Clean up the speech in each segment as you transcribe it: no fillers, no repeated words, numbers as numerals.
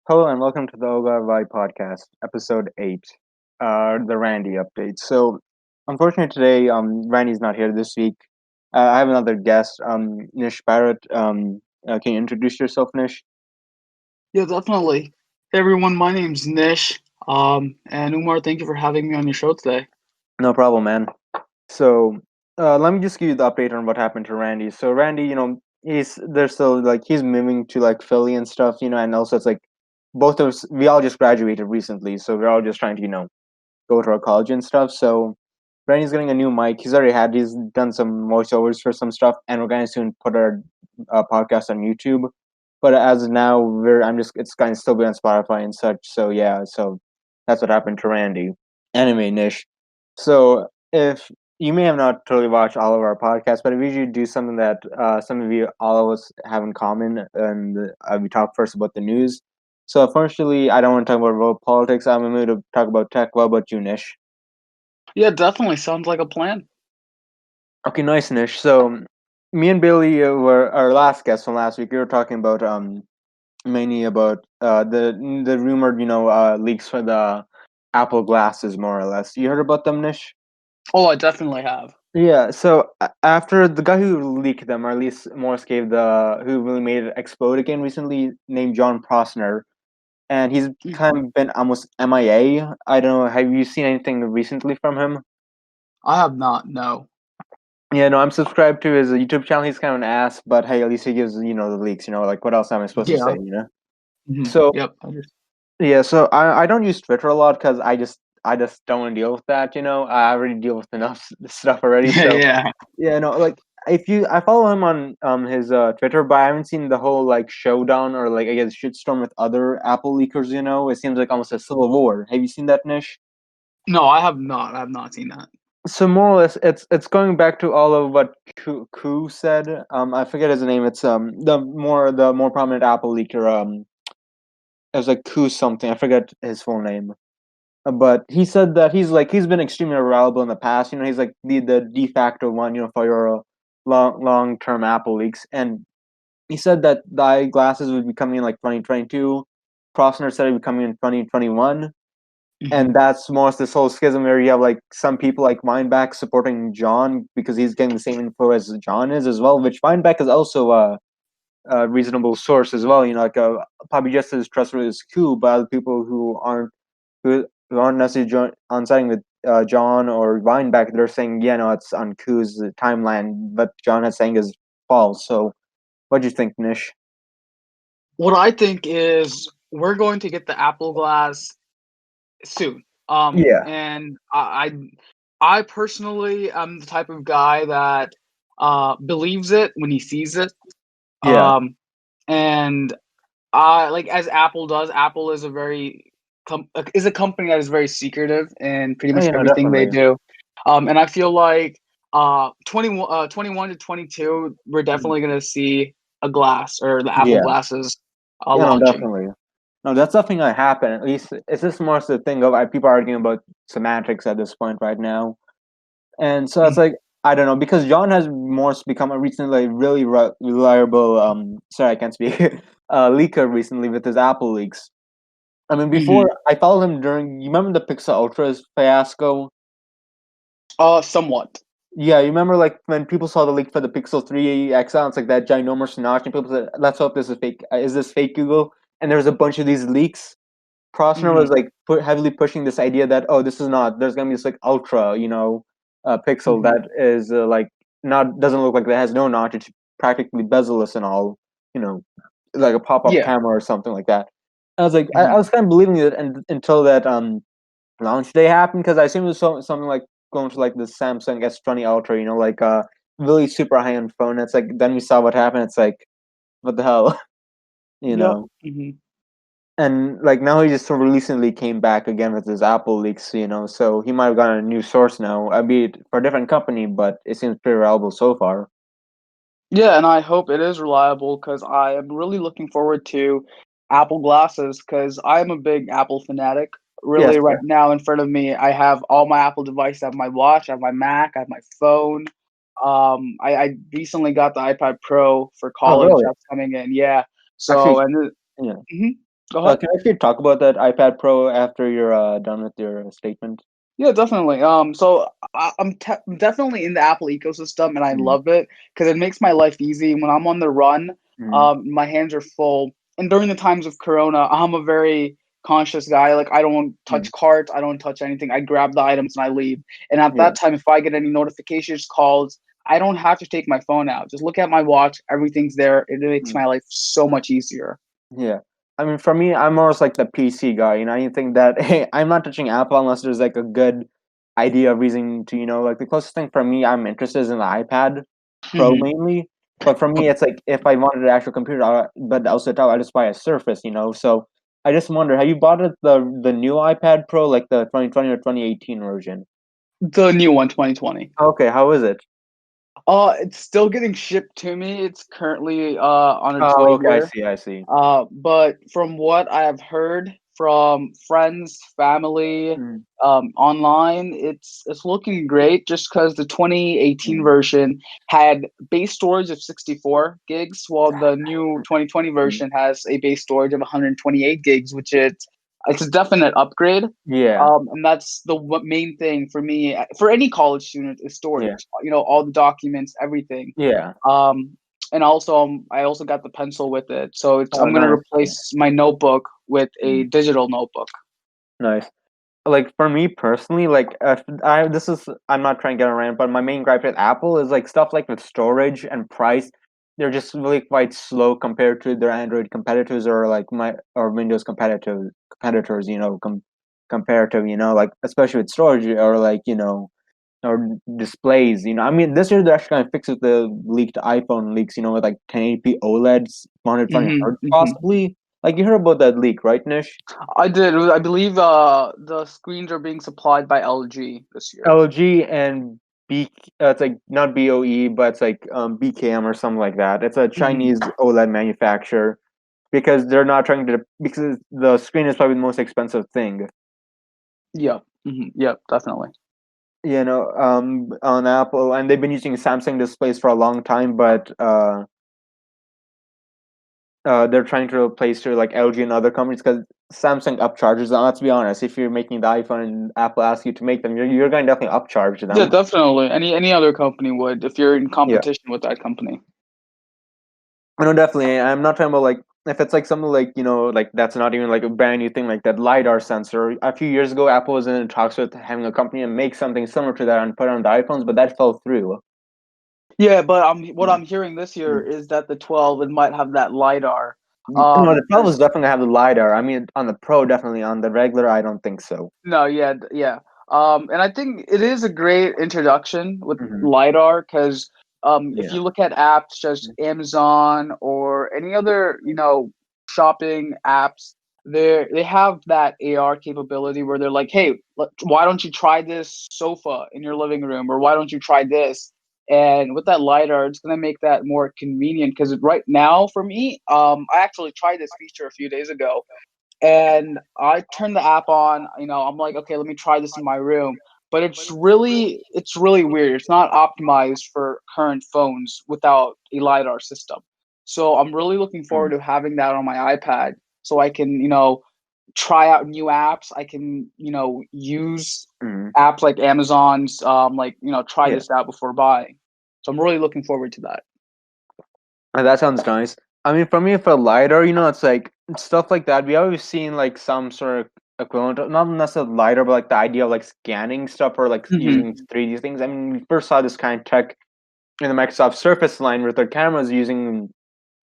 Hello and welcome to the Oga Vai podcast, episode 8, the Randy update. So, unfortunately today, Randy's not here this week. I have another guest, Nish Barrett. Can you introduce yourself, Nish? Yeah, definitely. Hey everyone, my name's Nish. And Umar, thank you for having me on your show today. No problem, man. So, let me just give you the update on what happened to Randy. So, Randy, they're still like he's moving to like Philly and stuff, and also it's like both of us, we all just graduated recently, so we're all just trying to, go to our college and stuff. So Randy's getting a new mic. He's done some voiceovers for some stuff, and we're gonna soon put our podcast on YouTube. But as of now, it's going to still be on Spotify and such. So yeah, so that's what happened to Randy. Anyway, Nish. So if you may have not totally watched all of our podcasts, but we usually do something that some of you, all of us, have in common, and we talk first about the news. So, unfortunately, I don't want to talk about world politics. I'm in the mood to talk about tech. What about you, Nish? Yeah, definitely sounds like a plan. Okay, nice, Nish. So, me and Billy were our last guest from last week. We were talking about mainly about the rumored leaks for the Apple glasses, more or less. You heard about them, Nish? Oh, I definitely have. Yeah. So after the guy who leaked them, or at least Morse gave who really made it explode again recently, named John Prosner, and he's kind Mhm. of been almost MIA. I don't know. Have you seen anything recently from him? I have not, no. Yeah, no, I'm subscribed to his YouTube channel. He's kind of an ass, but hey, at least he gives the leaks. Like what else am I supposed to say? Yeah. So Yep. yeah, so I don't use Twitter a lot because I just don't want to deal with that. I already deal with enough stuff already. So Yeah. yeah, no, like I follow him on his Twitter, but I haven't seen the whole like showdown or like I guess shitstorm with other Apple leakers. It seems like almost a civil war. Have you seen that, Nish? No, I have not. I have not seen that. So more or less, it's going back to all of what Ku said. I forget his name. It's the more prominent Apple leaker. It was like Ku something. I forget his full name. But he said that he's been extremely reliable in the past. He's like the de facto one. For your long term Apple leaks, and he said that the eyeglasses would be coming in like 2022. Prosner said it would be coming in 2021. And Hmm. that's more this whole schism where you have like some people like Weinbach supporting John because he's getting the same info as John is as well, which Weinbach is also a reasonable source as well. Like probably just as trustworthy as Q, but other people who aren't necessarily on siding with John or Weinbach, they're saying yeah, no, it's on Q's timeline, but John is saying is false. So, what do you think, Nish? What I think is we're going to get the Apple Glass soon. Yeah, And I personally am the type of guy that believes it when he sees it. yeah, Um, and like as Apple does, Apple is a company that is very secretive in pretty oh, much everything they definitely. do. And I feel like 21 to 22, we're Mhm. definitely gonna see a glass or the Apple Yeah. glasses Yeah, no, launching. definitely. No, that's definitely gonna happen. At least it's just more so the thing of people arguing about semantics at this point right now, and so it's Mhm. like I don't know because John has more become a recently really reliable. Sorry, I can't speak. Leaker recently with his Apple leaks. I mean, before Mhm. I followed him during. You remember the Pixel Ultra's fiasco? Somewhat. Yeah, you remember like when people saw the leak for the Pixel 3 XL, it's like that ginormous notch, and people said, "Let's hope this is fake. Is this fake Google?" And there was a bunch of these leaks. Prosner was Mhm. like heavily pushing this idea that this is not. There's gonna be this like ultra, pixel Mhm. that is like not doesn't look like that has no notch. It's practically bezel-less and all, you know, like a pop-up Yeah. camera or something like that. I was like, I Mhm. was kind of believing it until that launch day happened because I assumed it was something like going to like the Samsung S20 Ultra, like a really super high-end phone. It's like then we saw what happened. It's like what the hell, you Yep. know. Mhm. And like now he just sort of recently came back again with his Apple leaks, so he might have gotten a new source now, albeit for a different company, but it seems pretty reliable so far. Yeah, and I hope it is reliable because I am really looking forward to Apple glasses because I am a big Apple fanatic. Yes, Really, right now in front of me, I have all my Apple devices. I have my watch, I have my Mac, I have my phone. I recently got the iPad Pro for oh college. really? That's coming in. Yeah. Actually, So and yeah. mhm. Go ahead. Can I actually talk about that iPad Pro after you're done with your statement? Yeah, definitely. So I'm definitely in the Apple ecosystem, and I Mm, love it because it makes my life easy. When I'm on the run, mm, my hands are full. And during the times of Corona, I'm a very conscious guy. Like I don't mm, touch carts, I don't touch anything. I grab the items and I leave. And at yeah. that time, if I get any notifications, calls, I don't have to take my phone out. Just look at my watch. Everything's there. It makes Mm. my life so much easier. Yeah. I mean, for me, I'm more like the PC guy. I think that hey, I'm not touching Apple unless there's like a good idea of reason to, like the closest thing for me I'm interested is in the iPad Pro Hmm. mainly. But for me, it's like if I wanted an actual computer, but also I just buy a Surface. So I just wonder, have you bought the new iPad Pro, like the 2020 or 2018 version? The new one, 2020. Okay, how is it? It's still getting shipped to me. It's currently on its way Oh, okay, I here. see, I see. But from what I have heard from friends, family, Mm, online, it's looking great. Just because the 2018 mm, version had base storage of 64 gigs, while the new 2020 mm. version has a base storage of 128 gigs, which it's a definite upgrade. Yeah, And that's the main thing for me for any college student is yeah, storage. All the documents, everything. yeah. Um, and also, I also got the pencil with it, so Oh, I'm gonna nice. replace my notebook with a Mm, digital notebook. nice. Like for me personally, like I'm not trying to get around, but my main gripe with Apple is like stuff like with storage and price. They're just really quite slow compared to their Android competitors or like my or Windows competitors. Comparative. Like especially with storage or like or displays. I mean this year they're actually going to fix it the leaked iPhone leaks. With like 1080p OLEDs, 120 Hmm. hertz Hmm. possibly. Like you heard about that leak, right, Nish? I did. I believe the screens are being supplied by LG this year. LG and it's like not BOE, but it's like BKM or something like that. It's a Hmm. Chinese OLED manufacturer because they're not trying to because the screen is probably the most expensive thing. Yep. Hmm. Yep. Definitely. On Apple, and they've been using Samsung displays for a long time, but they're trying to replace her like LG and other companies because Samsung upcharges them. Let's be honest, if you're making the iPhone and Apple asks you to make them, you're going to definitely upcharge Yeah, them. definitely. Any other company would if you're in Yeah. competition with that company. No, definitely. I'm not talking about like if it's like something like like that's not even like a brand new thing like that lidar sensor. A few years ago, Apple was in talks with having a company and make something similar to that and put it on the iPhones, but that fell through. Yeah, but what Mm, I'm hearing this year mm. is that the 12 it might have that lidar. No, the 12 is There's definitely gonna have the lidar. I mean, on the Pro, definitely. On the regular, I don't think so. No, yeah, yeah. And I think it is a great introduction with Hmm. LiDAR because if Yeah. you look at apps just Amazon or any other, shopping apps, they have that AR capability where they're like, hey, why don't you try this sofa in your living room, or why don't you try this? And with that LiDAR, it's gonna make that more convenient because right now for me, I actually tried this feature a few days ago and I turned the app on. I'm like, okay, let me try this in my room. But it's really weird. It's not optimized for current phones without a lidar system. So I'm really looking forward Mm, to having that on my iPad, so I can try out new apps. I can use mm. apps like Amazon's like try Yeah. this out before buying. So I'm really looking forward to that. That sounds nice. I mean, for me, for lidar, it's like stuff like that. We always seen like some sort of equivalent, not necessarily lidar, but like the idea of like scanning stuff or like using Hmm. 3D things. I mean, we first saw this kind of tech in the Microsoft Surface line with their cameras using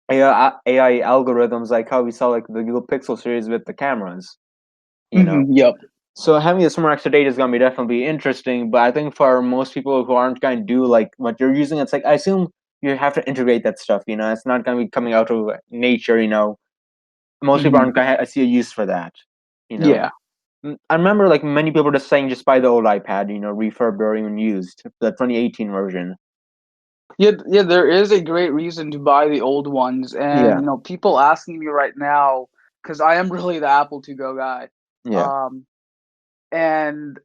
AI algorithms, like how we saw like the Google Pixel series with the cameras. You know, Hmm. Yep. so having this more extra data is going to be definitely interesting, but I think for most people who aren't going to do like what you're using, it's like I assume you have to integrate that stuff. It's not going to be coming out of nature. Most people Hmm. aren't going to see a use for that. You know, Yeah. I remember like many people just saying just buy the old iPad, refurbed or even used, the 2018 version. Yeah, yeah, there is a great reason to buy the old ones, and Yeah, people asking me right now because I am really the Apple to go guy, yeah, um, and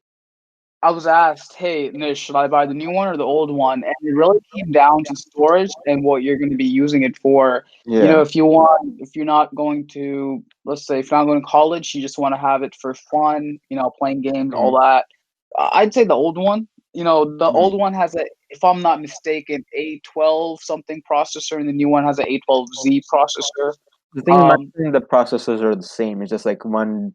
I was asked, "Hey, Nish, should I buy the new one or the old one?" And it really came down to storage and what you're going to be using it for. Yeah. If you're not going to, let's say, if you're not going to college, you just want to have it for fun, playing games, all Mhm, that. I'd say the old one. The mhm. old one has if I'm not mistaken, A12 something processor, and the new one has a A12Z processor. The thing in my Um, opinion, the processors are the same. It's just like one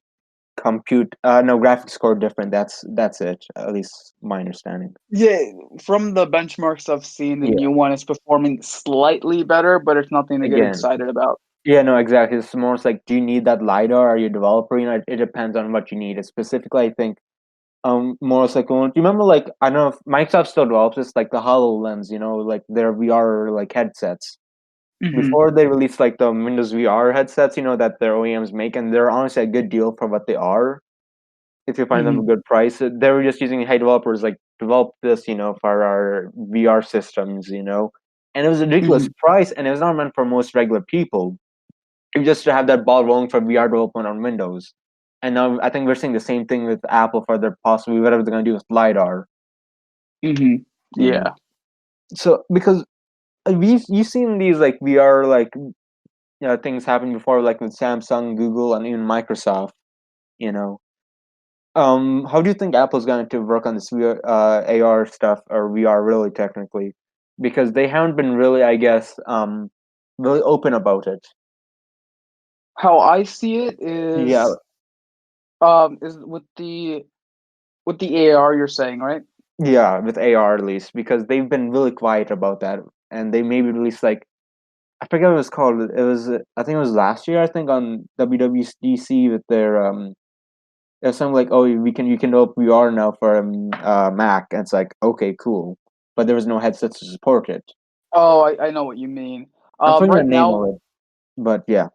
compute no graphics core different. That's it. At least my understanding. Yeah, from the benchmarks I've seen, the Yeah. new one is performing slightly better, but it's nothing to get Again. excited about. Yeah, no, exactly. It's more like, do you need that LiDAR? Are you a developer? It depends on what you need. It's specifically, I think, more like, do you remember, like, I don't know if Microsoft still develops this, like the HoloLens, like their VR like headsets. Hmm. Before they released like the Windows VR headsets, that their OEMs make, and they're honestly a good deal for what they are. If you find them a Hmm. good price, they were just using, hey, developers, like, develop this, for our VR systems, and it was a ridiculous Hmm. price, and it was not meant for most regular people. You just to have that ball rolling for VR development on Windows. And now I think we're seeing the same thing with Apple for their possibly whatever they're going to do with LiDAR, Hmm. you know. Yeah. So because you've seen these like VR like things happen before, like with Samsung, Google, and even Microsoft, you know. How do you think Apple's going to work on this AR stuff or VR really technically? Because they haven't been really, I guess, really open about it. How I see it Yeah, is with the AR you're saying, right? yeah, with AR at least, because they've been really quiet about that, and they maybe released like I forget what it was called. It was I think it was last year. I think on WWDC with their it was something like, oh, you can develop VR now for Mac, and it's like, okay, cool, but there was no headsets to support it. Oh, I know what you mean. I'm forgetting the Right name now, of it, but yeah.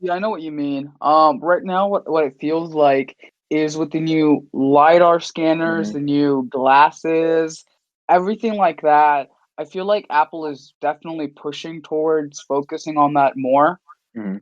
yeah, I know what you mean. Right now, what it feels like is with the new LiDAR scanners, Hmm. the new glasses, everything like that. I feel like Apple is definitely pushing towards focusing on that more. Hmm.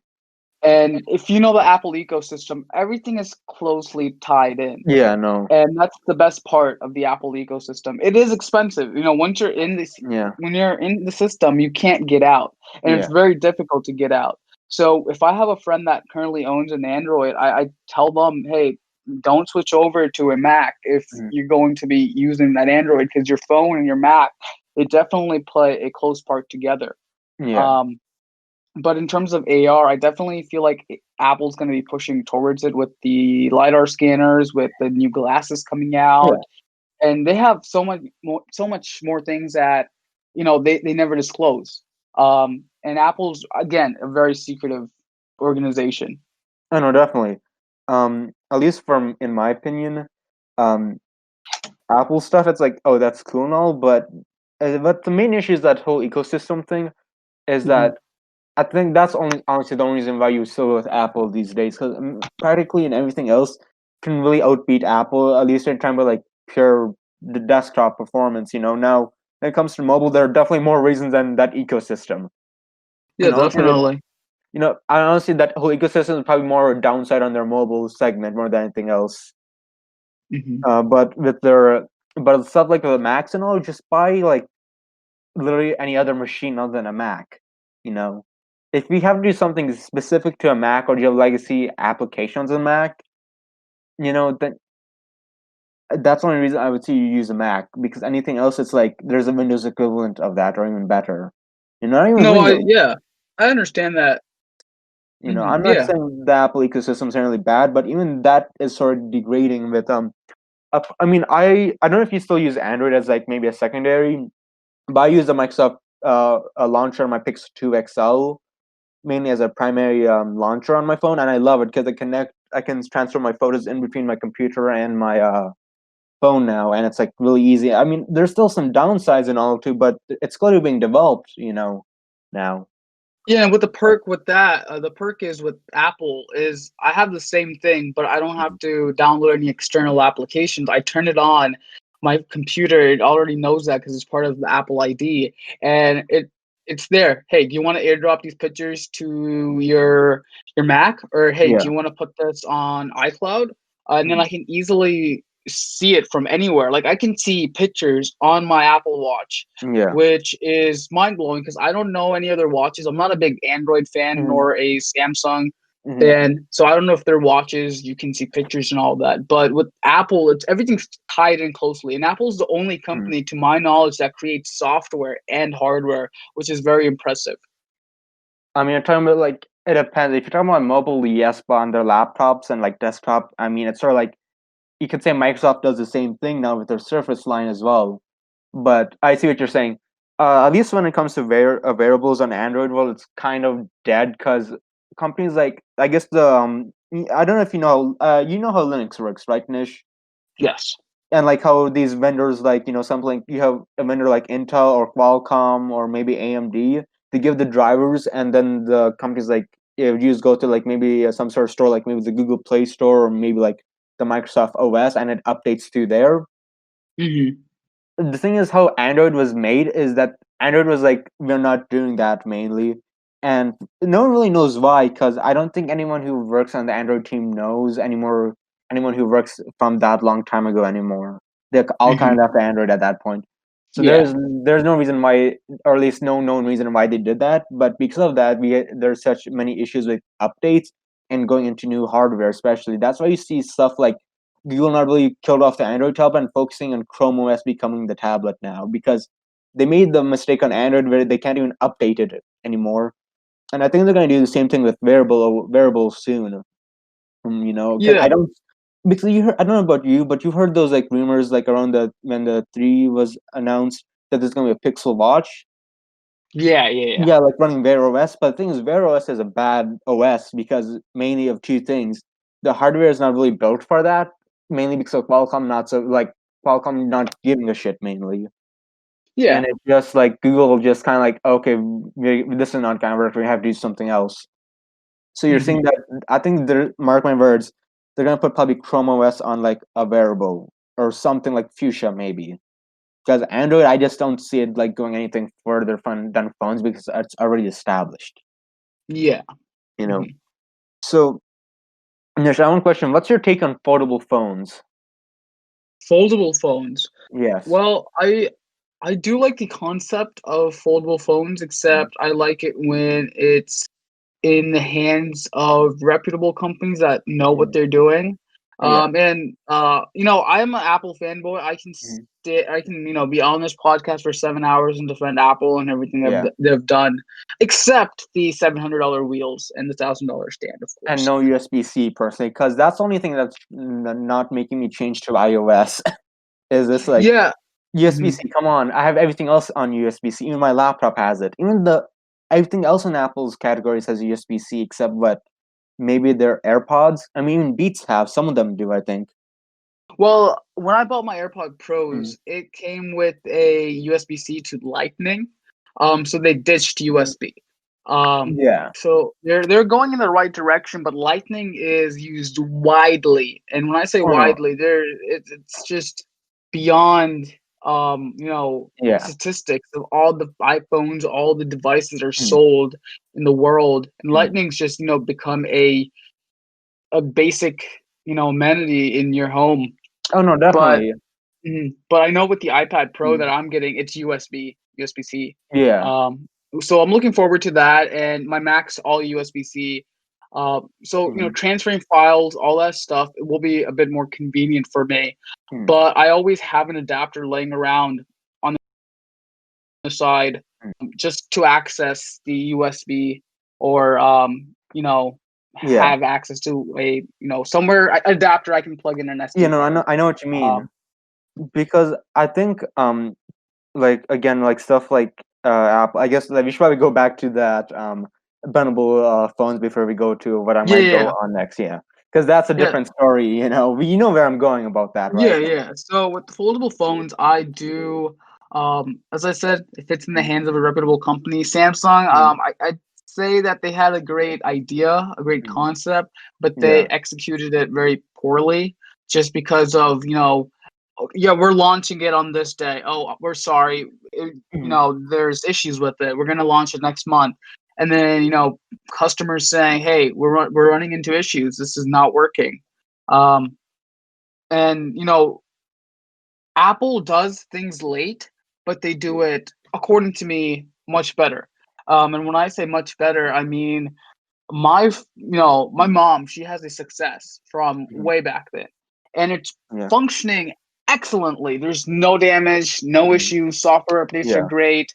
And if you know the Apple ecosystem, everything is closely tied in. Yeah, no, And that's the best part of the Apple ecosystem. It is expensive. yeah, When you're in the system, you can't get out. And it's yeah, very difficult to get out. So if I have a friend that currently owns an Android, I tell them, hey, don't switch over to a Mac if mhm, you're going to be using that Android because your phone and your Mac, they definitely play a close part together. yeah, Um, but in terms of AR, I definitely feel like Apple's going to be pushing towards it with the LiDAR scanners, with the new glasses coming yeah. out, and they have so much more things that they never disclose. And Apple's again a very secretive organization. I know, definitely. At least from in my opinion, um, Apple stuff, it's like, oh, that's cool and all, but the main issue is that whole ecosystem thing. Is Hmm. that I think that's only honestly the only reason why you still with Apple these days, because practically in everything else can really outbeat Apple, at least in terms of like pure the desktop performance. Now when it comes to mobile, there are definitely more reasons than that ecosystem. Yeah, And honestly, definitely. I honestly that whole ecosystem is probably more a downside on their mobile segment more than anything else. Hmm. But with their but stuff like the Macs and all, just buy like literally any other machine other than a Mac. You know, if we have to do something specific to a Mac or do you have legacy applications on Mac, then that's the only reason I would say you use a Mac because anything else, it's like there's a Windows equivalent of that or even better. Not even No, I Windows. yeah, I understand that. I'm not Yeah. saying the Apple ecosystem is really bad, but even that is sort of degrading with I mean, I don't know if you still use Android as like maybe a secondary, but I use the Microsoft a launcher on my Pixel 2 XL mainly as a primary launcher on my phone, and I love it because I can transfer my photos in between my computer and my phone now, and it's like really easy. I mean, there's still some downsides and all too, but it's clearly being developed, now. Yeah, and with the perk is with Apple is I have the same thing, but I don't have Mhm. to download any external applications. I turn it on, my computer it already knows that because it's part of the Apple ID, and it's there. Hey, do you want to airdrop these pictures to your Mac, or hey, do Yeah. you want to put this on iCloud? And then Mhm. I can easily see it from anywhere. Like I can see pictures on my Apple Watch, Yeah. which is mind blowing because I don't know any other watches. I'm not a big Android fan Hmm. nor a Samsung Hmm. fan, so I don't know if their watches you can see pictures and all that. But with Apple, it's everything's tied in closely, and Apple's the only Hmm. company, to my knowledge, that creates software and hardware, which is very impressive. I mean, you're talking about like it depends. If you're talking about mobile, yes, but on their laptops and like desktop, I mean, it's sort of like you could say Microsoft does the same thing now with their Surface line as well. But I see what you're saying. At least when it comes to variables on Android, well, it's kind of dead because companies like I guess the I don't know if you know how Linux works, right, Nish? Yes. And like how these vendors like something you have a vendor like Intel or Qualcomm or maybe AMD, they give the drivers and then the companies like if you just go to like maybe some sort of store like maybe the Google Play Store or maybe like the Microsoft OS and it updates to there. Hmm. The thing is how Android was made is that Android was like we're not doing that mainly, and no one really knows why because I don't think anyone who works on the Android team knows anymore. Anyone who works from that long time ago anymore, they're all kind of Hmm. left Android at that point. So Yeah. there's no reason why, or at least no known reason why they did that. But because of that, there's such many issues with updates and going into new hardware, especially. That's why you see stuff like Google not really killed off the Android tablet and focusing on Chrome OS becoming the tablet now because they made the mistake on Android where they can't even update it anymore. And I think they're going to do the same thing with wearables soon. Because Yeah. I don't because you heard, I don't know about you, but you heard those like rumors like around the when the 3 was announced that there's going to be a Pixel Watch. Yeah. Yeah. Yeah. Yeah, like running Wear OS. But the thing is, Wear OS is a bad OS because mainly of two things. The hardware is not really built for that, mainly because of Qualcomm not giving a shit mainly, Yeah. and it's just like Google just kind of like okay, this is not gonna work. We have to do something else. So you're saying Hmm. that I think mark my words, they're gonna put probably Chrome OS on like a wearable or something like Fuchsia maybe. Because Android, I just don't see it like going anything further than phones because it's already established. Yeah. You know. Hmm. So, Nish, I have one question. What's your take on foldable phones? Foldable phones. Yes. Well, I do like the concept of foldable phones, Mm. except I like it when it's in the hands of reputable companies that know what Mm. they're doing. Yeah. I'm an Apple fanboy. Mm. I can, be on this podcast for 7 hours and defend Apple and everything Yeah. they've done, except the $700 wheels and the $1,000 stand, of And course. no USB-C per se, because that's the only thing that's not making me change to iOS. Is this like Yeah. Hmm. USB-C? Come on, I have everything else on USB-C. Even my laptop has it. Even the everything else in Apple's categories has USB-C, except what maybe their AirPods. I mean, even Beats have. Some of them do, I think. Well, when I bought my AirPod Mm. Pros, it came with a USB-C to Lightning. So they ditched Mhm. USB. Um, Yeah. so they're going in the right direction, but Lightning is used widely. And when I say Oh no. widely, it's just beyond Yeah. statistics of all the iPhones, all the devices that are Mm. sold in the world. And Mm. Lightning's just, become a basic, amenity in your home. Oh no, But definitely. but I know with the iPad Pro that Mm. I'm getting, it's USB-C. Yeah. Um, so I'm looking forward to that, and my Mac's all USB-C. So Mm. transferring files, all that stuff, it will be a bit more convenient for me. Mm. But I always have an adapter laying around on the side, Mm. just to access the USB or Yeah. have access to a somewhere adapter I can plug in an You SD know, card. I know what you mean. Um, Because I think like again like stuff like Apple. I guess like, we should probably go back to that bendable phones before we go to what I yeah, might yeah, go yeah. on next. Yeah, because that's a Yeah. different story. You know where I'm going about that, Yeah, right? yeah. So with the foldable phones, I do, as I said, if it's in the Mm. hands of a reputable company, Samsung, Mm. I'd say that they had a great idea, a great Mm. concept, but they Yeah. executed it very poorly just because of, "Oh, yeah, we're launching it on this day. Oh, we're sorry. Mm. There's issues with it. We're going to launch it next month. And then, customers saying, hey, we're running into issues. This is not working. Um, And Apple does things late, but they do it, according to me, much better. And when I say much better, I mean my Mm, mom, she has a success from mhm. way back then, and it's Yeah. functioning excellently. There's no damage, no Mm, issues. Software updates are yeah. great,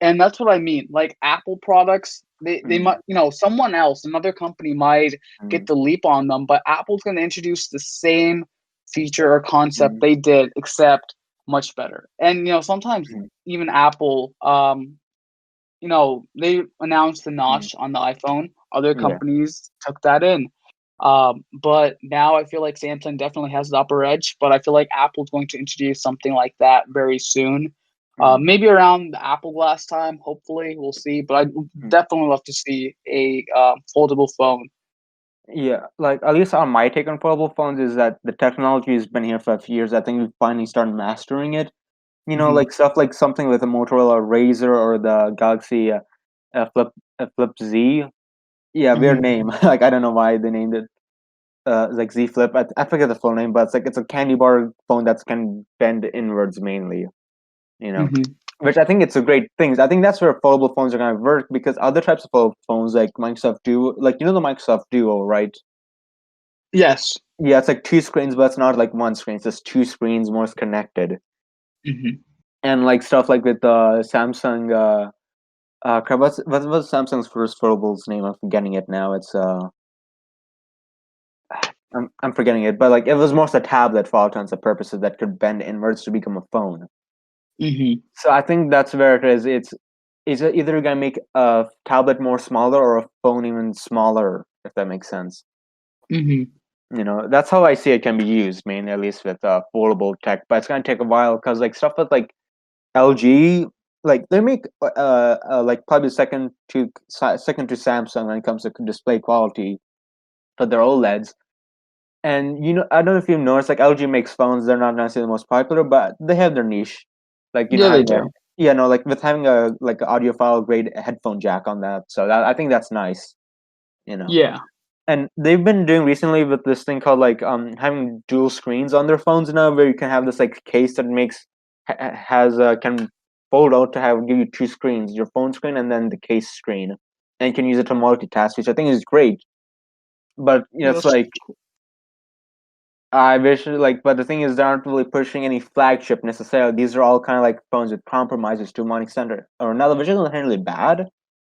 and that's what I mean. Like Apple products, they Mm, might, someone else, another company might get mm, the leap on them, but Apple's going to introduce the same feature or concept mm, they did, except much better. And sometimes mm, even Apple, they announced the mm. notch on the iPhone. Other Yeah. companies took that in. But now I feel like Samsung definitely has the upper edge, but I feel like Apple's going to introduce something like that very soon. Mm, Maybe around the Apple Glass time, hopefully, we'll see. But I'd mm. definitely love to see a foldable phone. Yeah, like at least on my take on foldable phones is that the technology has been here for a few years. I think we finally started mastering it. Hmm. Like stuff like something with a Motorola Razr or the Galaxy Flip Flip Z. Yeah, weird Hmm. name. Like I don't know why they named it like Z Flip. I forget the full name, but it's a candy bar phone that's can bend inwards mainly. You know, Hmm. which I think it's a great thing. I think that's where foldable phones are going to work because other types of foldable phones like Microsoft Duo, like the Microsoft Duo, right? Yes. Yeah, it's like two screens, but it's not like one screen. It's just two screens, more connected, Hmm. and like stuff like with Samsung. Crap, what's Samsung's first foldables name? I'm forgetting it now. It's I'm forgetting it, but like it was most a tablet for all intents and purposes that could bend inwards to become a phone. Hmm. So I think that's where it is. It's either gonna make a tablet more smaller or a phone even smaller, if that makes sense. Hmm. That's how I see it can be used, mainly at least with foldable tech. But it's gonna take a while because like stuff with like LG, like they make like probably second to Samsung when it comes to display quality for their OLEDs. And I don't know if you've noticed, like LG makes phones, they're not necessarily the most popular, but they have their niche. Like Yeah, they having a do. like with having a like audiophile grade headphone jack on that. So I think that's nice. You know. Yeah. And they've been doing recently with this thing called like having dual screens on their phones now, where you can have this like case that makes has can fold out to have give you two screens, your phone screen and then the case screen, and you can use it to multitask, which I think is great. But Yeah, it's that's like I wish like, but the thing is, they aren't really pushing any flagship necessarily. These are all kind of like phones with compromises to one extent or another, which isn't inherently bad.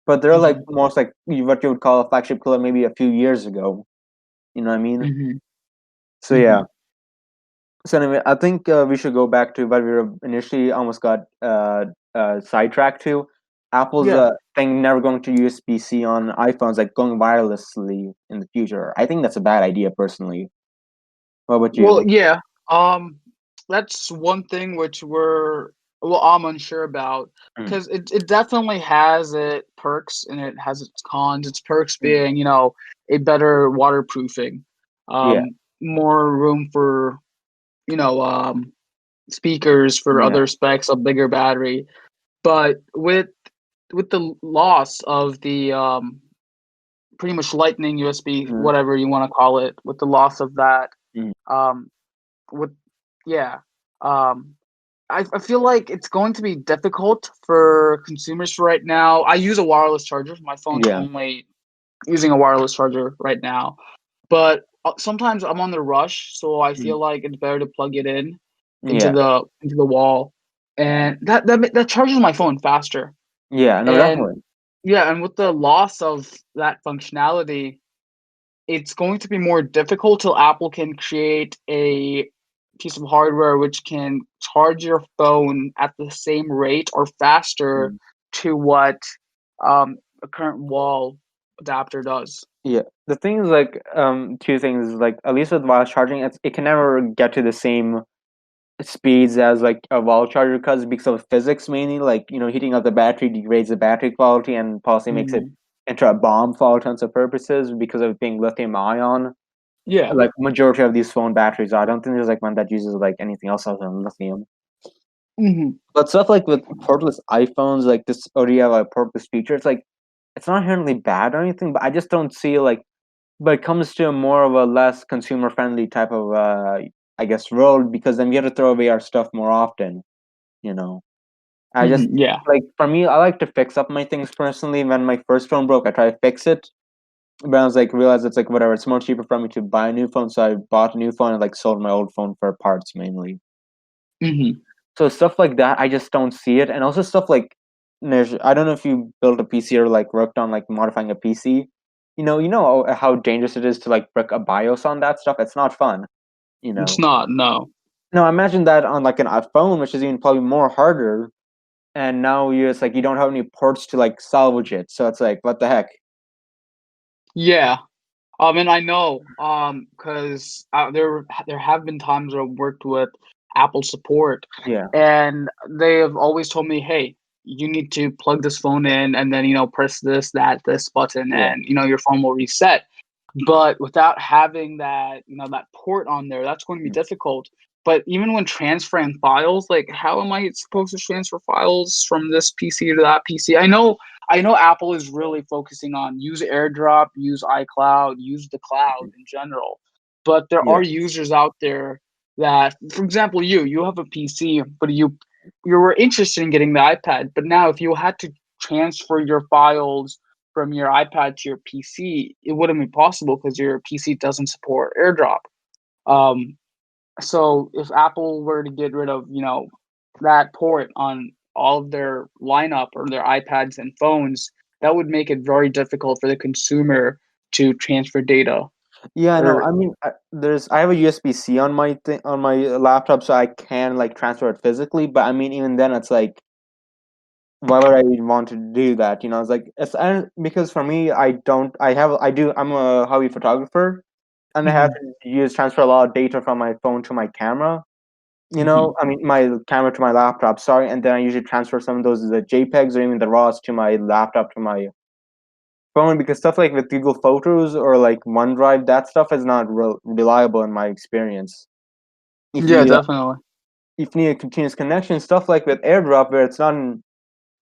But they're like hmm most like what you would call a flagship killer maybe a few years ago. You know what I mean? hmm So yeah. hmm So anyway, I think we should go back to what we were initially almost got sidetracked to. Apple's Yeah. thing never going to USB-C on iPhones, like going wirelessly in the future. I think that's a bad idea, personally. What about Well, you? yeah. Um, that's one thing which I'm unsure about Mm, because it definitely has its perks and it has its cons. Its perks mm, being, a better waterproofing, yeah, more room for, you know, speakers for yeah, other specs, a bigger battery. But with the loss of the pretty much lightning USB, mm, whatever you want to call it, with the loss of that, mm, um, with yeah. Um, I feel like it's going to be difficult for consumers right now. I use a wireless charger. My phone's yeah, only using a wireless charger right now. But sometimes I'm on the rush, so I mm, feel like it's better to plug it in yeah, into the wall, and that charges my phone faster. yeah. No, And definitely. yeah, and with the loss of that functionality, it's going to be more difficult till Apple can create a piece of hardware which can charge your phone at the same rate or faster Mm. to what a current wall adapter does. Yeah, the thing is like two things like at least with wireless charging, it can never get to the same speeds as like a wall charger because of physics mainly. Like heating up the battery degrades the battery quality and possibly makes it Hmm. into a bomb for all intents and purposes because of it being lithium ion. Yeah. Like majority of these phone batteries, I don't think there's like one that uses like anything else other than lithium. Hmm. But stuff like with portless iPhones, like this ODI like portless feature, it's not inherently bad or anything, but I just don't see like. But it comes to more of a less consumer friendly type of I guess, world because then we have to throw away our stuff more often. You know, I just Yeah. like for me, I like to fix up my things personally. When my first phone broke, I tried to fix it, but I was like, realized it's like whatever. It's more cheaper for me to buy a new phone, so I bought a new phone and like sold my old phone for parts mainly. Hmm. So stuff like that, I just don't see it, and also stuff like I don't know if you built a PC or like worked on like modifying a PC. You know how dangerous it is to like brick a BIOS on that stuff. It's not fun. You It's know. not, no. Now imagine that on like an iPhone, which is even probably more harder. And now it's like you don't have any ports to like salvage it. So it's like, what the heck? Yeah. And I know, because there have been times where I've worked with Apple support, Yeah, and they have always told me, "Hey, you need to plug this phone in, and then press this button, yeah, and your phone will reset." But without having that port on there, that's going to be mm, difficult. But even when transferring files, like how am I supposed to transfer files from this PC to that PC? I know Apple is really focusing on use AirDrop, use iCloud, use the cloud mhm, in general. But there yeah, are users out there that, for example, you have a PC, but you were interested in getting the iPad. But now if you had to transfer your files from your iPad to your PC, it wouldn't be possible because your PC doesn't support AirDrop. Um, so if Apple were to get rid of, that port on all of their lineup or their iPads and phones, that would make it very difficult for the consumer to transfer data. yeah. I know. Or I mean, I have a USB C on my thing on my laptop, so I can like transfer it physically. But I mean, even then, it's like, why would I even want to do that? It's like because for me, I'm a hobby photographer, and I have Mhm, to transfer a lot of data from my phone to my camera. mhm. I mean, my camera to my laptop, sorry, and then I usually transfer some of those the JPEGs or even the RAWs to my laptop to my phone because stuff like with Google Photos or like OneDrive, that stuff is not reliable in my experience. If you Yeah, need a, definitely. if you need a continuous connection, stuff like with AirDrop where it's not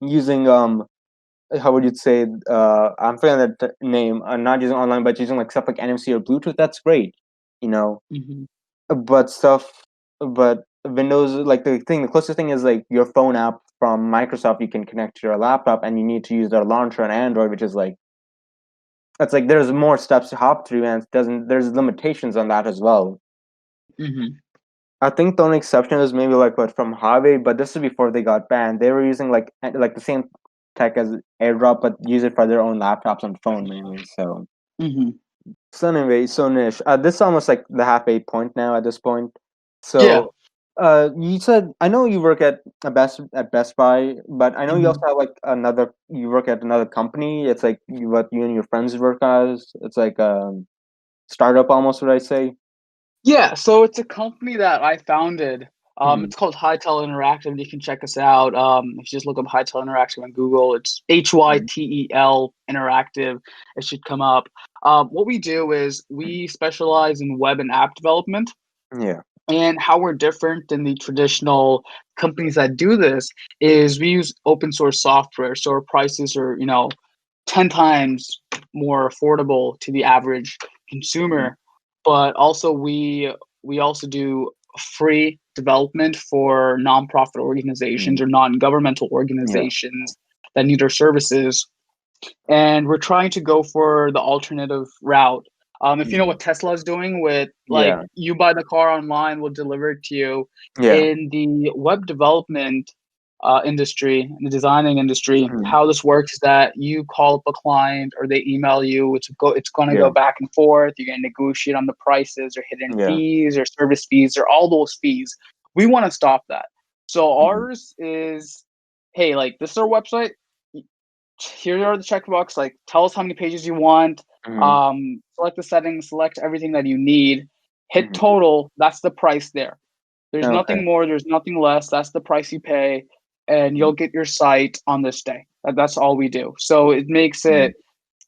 using how would you say I'm forgetting that name. Not using online, but using like stuff like NFC or Bluetooth. That's great, you know. Mhm. But but Windows, like the closest thing is like your phone app from Microsoft. You can connect to your laptop, and you need to use their launcher on Android, which is like it's like there's more steps to hop through, and it doesn't there's limitations on that as well. Mhm. I think the only exception is maybe like what from Huawei, but this is before they got banned. They were using like the same tech as AirDrop, but use it for their own laptops and phone mainly. Mhm. So anyway, so Nish, this is almost like the halfway point now at this point. Yeah. So, you said I know you work at Best Buy, but I know you also Mhm. have like another. You work at another company. It's like what you and your friends work as. It's like a startup almost. Would I say? Yeah, so it's a company that I founded. Hmm. It's called Hightel Interactive. You can check us out. If you just look up Hightel Interactive on Google, it's HYTEL Interactive. It should come up. What we do is we specialize in web and app development. Yeah. And how we're different than the traditional companies that do this is we use open source software. So our prices are, 10 times more affordable to the average Mhm. consumer. But also we also do free development for nonprofit organizations Mhm. or non-governmental Yeah. organizations that need our services, and we're trying to go for the alternative route. If you know Mhm. what Tesla is doing with, like, Yeah. you buy the car online, we'll deliver it to you. Yeah. In the web development industry, in the designing industry, Mhm. how this works is that you call up a client or they email you. It's going to go Yeah. back and forth. You're going to negotiate on the prices or hidden Yeah. fees or service fees or all those fees. We want to stop that. So Mhm. ours is, hey, like, this is our website. Here are the checkbox. Like, tell us how many pages you want. Mhm. Select the settings, select everything that you need, hit Mhm. total. That's the price there. There's Okay. nothing more, there's nothing less. That's the price you pay, and Mhm. you'll get your site on this day. That's all we do. So it makes Mhm. it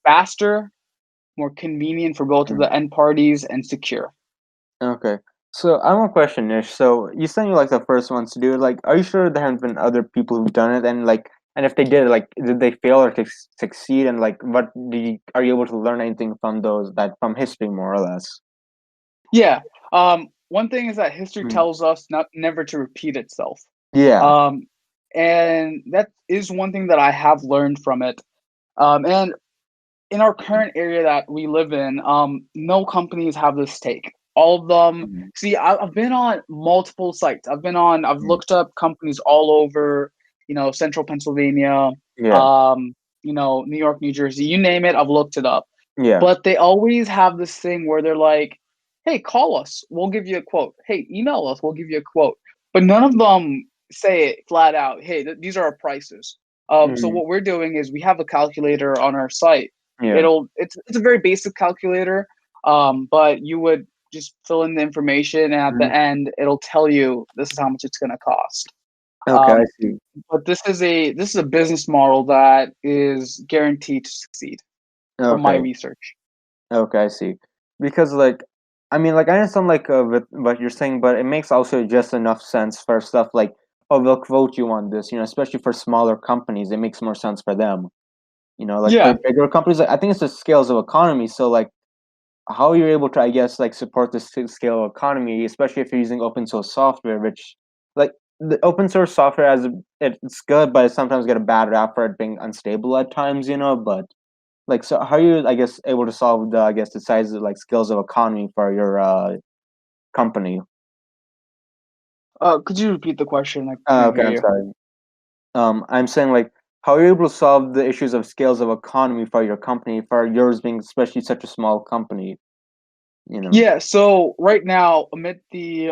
faster, more convenient for both of Mhm. the end parties, and secure. Okay. So I have one question, Nish. So you said you're like the first ones to do it. Like, are you sure there haven't been other people who've done it? And if they did, like, did they fail or succeed? And like, are you able to learn anything from those that from history, more or less? Yeah. one thing is that history Mm. tells us not never to repeat itself. Yeah. Um, and that is one thing that I have learned from it. And in our current area that we live in, no companies have this take. All of them. Mm. See, I've been on multiple sites. I've Mm. looked up companies all over, central Pennsylvania, Yeah. um, New York, New Jersey, you name it. I've looked it up, Yeah. but they always have this thing where they're like, "Hey, call us. We'll give you a quote. Hey, email us. We'll give you a quote." But none of them say it flat out. Hey, these are our prices. So Mm. what we're doing is we have a calculator on our site. Yeah. It's a very basic calculator, but you would just fill in the information, and at the Mm. end it'll tell you this is how much it's going to cost. Okay, I um, see. but this is a business model that is guaranteed to succeed from my Okay. research. Okay, I see. Because like, I mean, like I understand like with what you're saying, but it makes also just enough sense for stuff like, oh, they'll quote you on this, especially for smaller companies, it makes more sense for them. Like for Yeah. bigger companies, like, I think it's the scales of economy. So like, how you're able to, I guess, like support this scale of economy, especially if you're using open source software, which like the open source software it's good, but it sometimes get a bad rap for it being unstable at times. But like, so how are you, I guess, able to solve the, I guess, the size of like scales of economy for your company? Could you repeat the question? I couldn't Okay, hear I'm you. sorry. I'm saying like, how are you able to solve the issues of scales of economy for your company, for yours being especially such a small company? You know? Yeah. So right now, amid the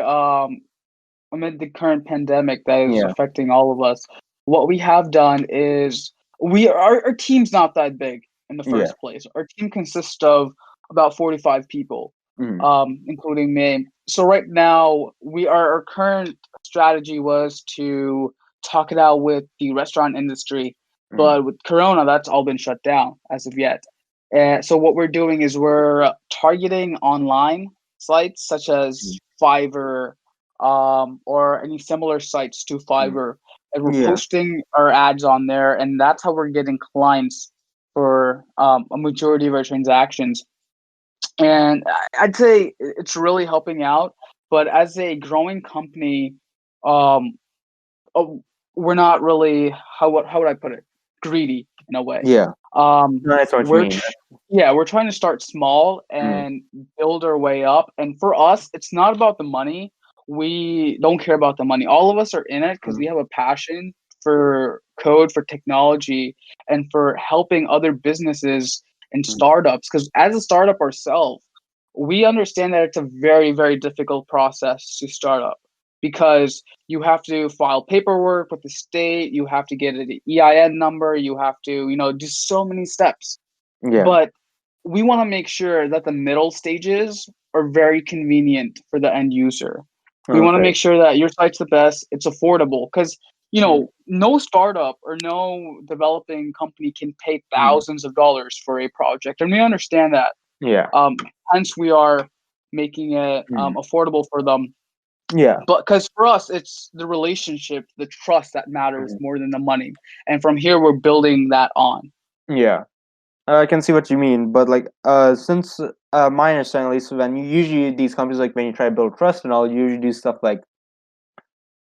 current pandemic that is Yeah. affecting all of us, what we have done is our team's not that big in the Yeah. first place. Our team consists of about 45 people, Mm. including me. So right now, our current strategy was to talk it out with the restaurant industry, Mm. but with Corona, that's all been shut down as of yet. And so what we're doing is we're targeting online sites such as Mm. Fiverr, or any similar sites to Mm. Fiverr, and we're Yeah. posting our ads on there, and that's how we're getting clients for a majority of our transactions. And I'd say it's really helping out. But as a growing company, um, oh, we're not really how would I put it? Greedy in a way. Yeah. Um, No, that's what you we're mean. tr- yeah, we're trying to start small Mm. and build our way up. And for us, it's not about the money. We don't care about the money. All of us are in it because we Mm. have a passion for code, for technology, and for helping other businesses and Mm. startups. Because as a startup ourselves, we understand that it's a very, very difficult process to start up because you have to file paperwork with the state, you have to get an EIN number, you have to, do so many steps. Yeah. But we want to make sure that the middle stages are very convenient for the end user. We want to Okay. make sure that your site's the best, it's affordable because Mm. no startup or no developing company can pay Mm. thousands of dollars for a project, and we understand that. Yeah. Um, Hence, we are making it Mm. affordable for them, Yeah. but because for us, it's the relationship, the trust that matters Mm. more than the money. And from here, we're building that on. Yeah. I can see what you mean, but like, since my understanding, at least, when you usually these companies, like when you try to build trust and all, you usually do stuff like,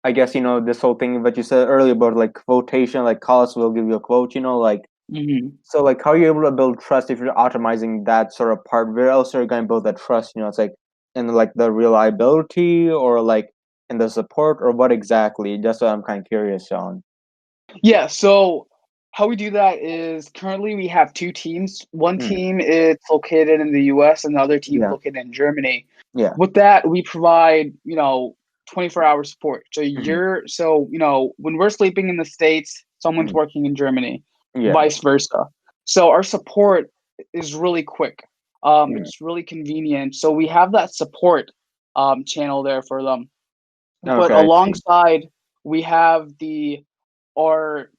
I guess, this whole thing that you said earlier about like quotation, like call us, we'll give you a quote, like. Hmm. So like, how are you able to build trust if you're automizing that sort of part? Where else are you going to build that trust? It's like in like the reliability or like in the support or what exactly? Just what I'm kind of curious on. Yeah. So how we do that is currently we have two teams. One Mm. team is located in the US and the other team is Yeah. located in Germany. Yeah. With that, we provide, 24-hour support. So Hmm. when we're sleeping in the States, someone's Hmm. working in Germany, Yeah. vice versa. So our support is really quick. Mm. It's really convenient. So we have that support channel there for them. But Okay, I see. alongside, we have our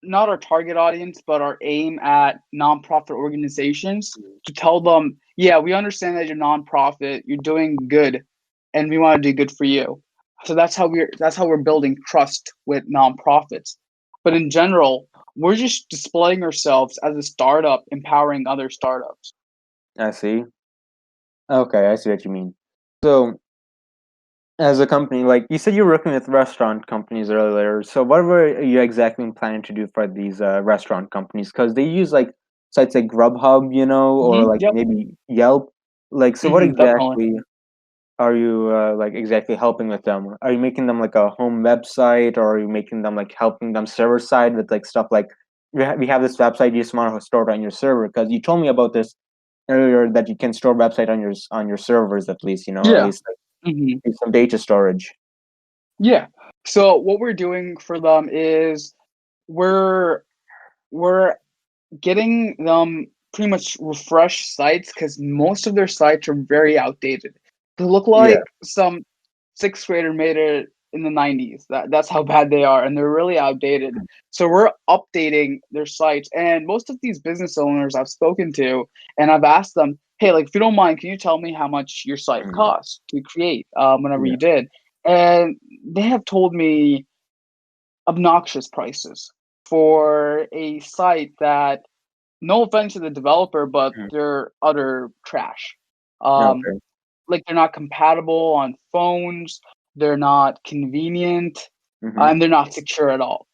not our target audience, but our aim at nonprofit organizations to tell them, yeah, we understand that you're nonprofit, you're doing good, and we want to do good for you. So that's how we're building trust with nonprofits. But in general, we're just displaying ourselves as a startup, empowering other startups. I see. Okay, I see what you mean. So as a company, like you said, you're working with restaurant companies earlier. So what were you exactly planning to do for these restaurant companies? Because they use like sites like Grubhub, or like Yep. maybe Yelp. Like, so what Definitely. exactly are you like exactly helping with them? Are you making them like a home website, or are you making them like helping them server side with like stuff like we have this website, you just want to store it on your server? Because you told me about this earlier that you can store website on your servers at least, at Yeah. least like hmm do some data storage. Yeah. So what we're doing for them is we're we're getting them pretty much refreshed sites because most of their sites are very outdated. They look Yeah. like some sixth grader made it in the 90s. That's how bad they are, and they're really outdated. So we're updating their sites, and most of these business owners I've spoken to, and I've asked them, "Hey, like if you don't mind, can you tell me how much your site Mhm. costs to create whenever Yeah. you did?" And they have told me obnoxious prices for a site that, no offense to the developer, but Mhm. they're utter trash. Um, Okay. like they're not compatible on phones, they're not convenient, Mhm. and they're not secure at all.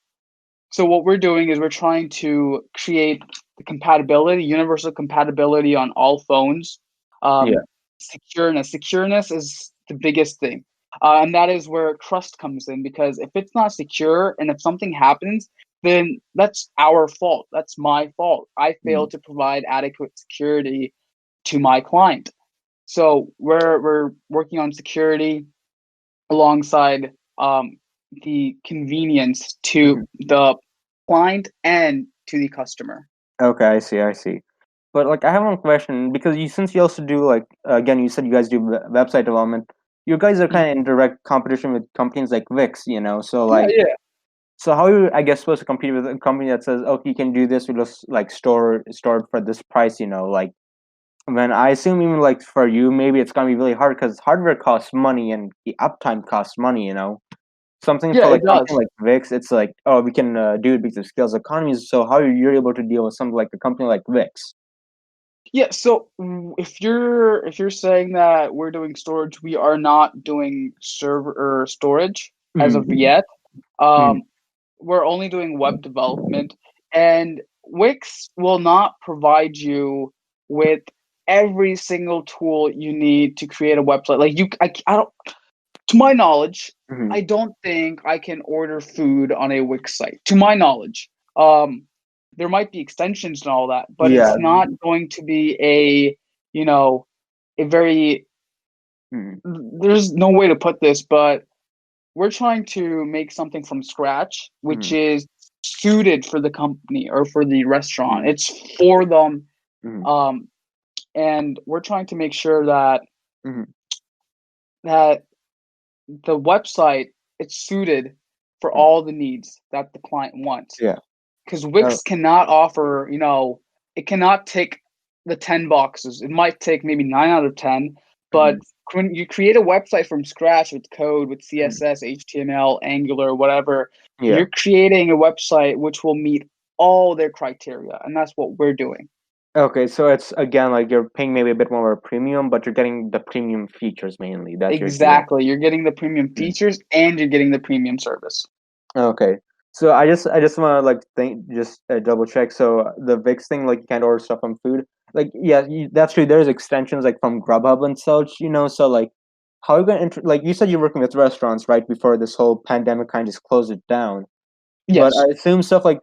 So what we're doing is we're trying to create the compatibility, universal compatibility on all phones. Yeah. Um, secureness. Secureness is the biggest thing. And that is where trust comes in because if it's not secure and if something happens, then that's our fault. That's my fault. I Mhm. failed to provide adequate security to my client. So we're working on security alongside the convenience to Mhm. the client and to the customer. Okay, I see, I see. But like, I have one question because since you also do like again, you said you guys do website development. You guys are kind of in Mhm. direct competition with companies like Wix. So Yeah, like, yeah. so how are you, I guess, supposed to compete with a company that says, okay, you can do this, we just like store it for this price. Like, when I assume even like for you, maybe it's gonna be really hard because hardware costs money and the uptime costs money. Something Yeah, for like it something does. like Wix, it's like, oh, we can do it because of scales economies. So how you're able to deal with something like a company like Wix? Yeah, so if you're saying that we're doing storage, we are not doing server or storage as of Mm-hmm. yet. Mm-hmm. Um, we're only doing web development, and Wix will not provide you with every single tool you need to create a website. Like I don't, to my knowledge, Mm-hmm. I don't think I can order food on a Wix site. To my knowledge, um, there might be extensions and all that, but Yeah. it's not going to be a you know a very. Mm-hmm. There's no way to put this, but we're trying to make something from scratch, which Mm-hmm. is suited for the company or for the restaurant. Mm-hmm. It's for them, Mm-hmm. um, and we're trying to make sure that Mm-hmm. that the website it's suited for all the needs that the client wants. Yeah. Because Oh. Wix cannot offer, it cannot tick the 10 boxes. It might take maybe 9 out of 10, but Mm-hmm. when you create a website from scratch with code, with Mm-hmm. CSS, HTML, Angular, whatever, Yeah. you're creating a website which will meet all their criteria, and that's what we're doing. Okay, so it's again like you're paying maybe a bit more of a premium, but you're getting the premium features mainly that you're doing. Exactly. You're getting the premium Mm. features and you're getting the premium service. Okay. So I just want to like think just double check. So the VIX thing, like you can't order stuff on food. Like yeah, that's true. There's extensions like from Grubhub and such. So like, how are you gonna like you said you're working with restaurants right before this whole pandemic kind of just closed it down. But Yes. I assume stuff like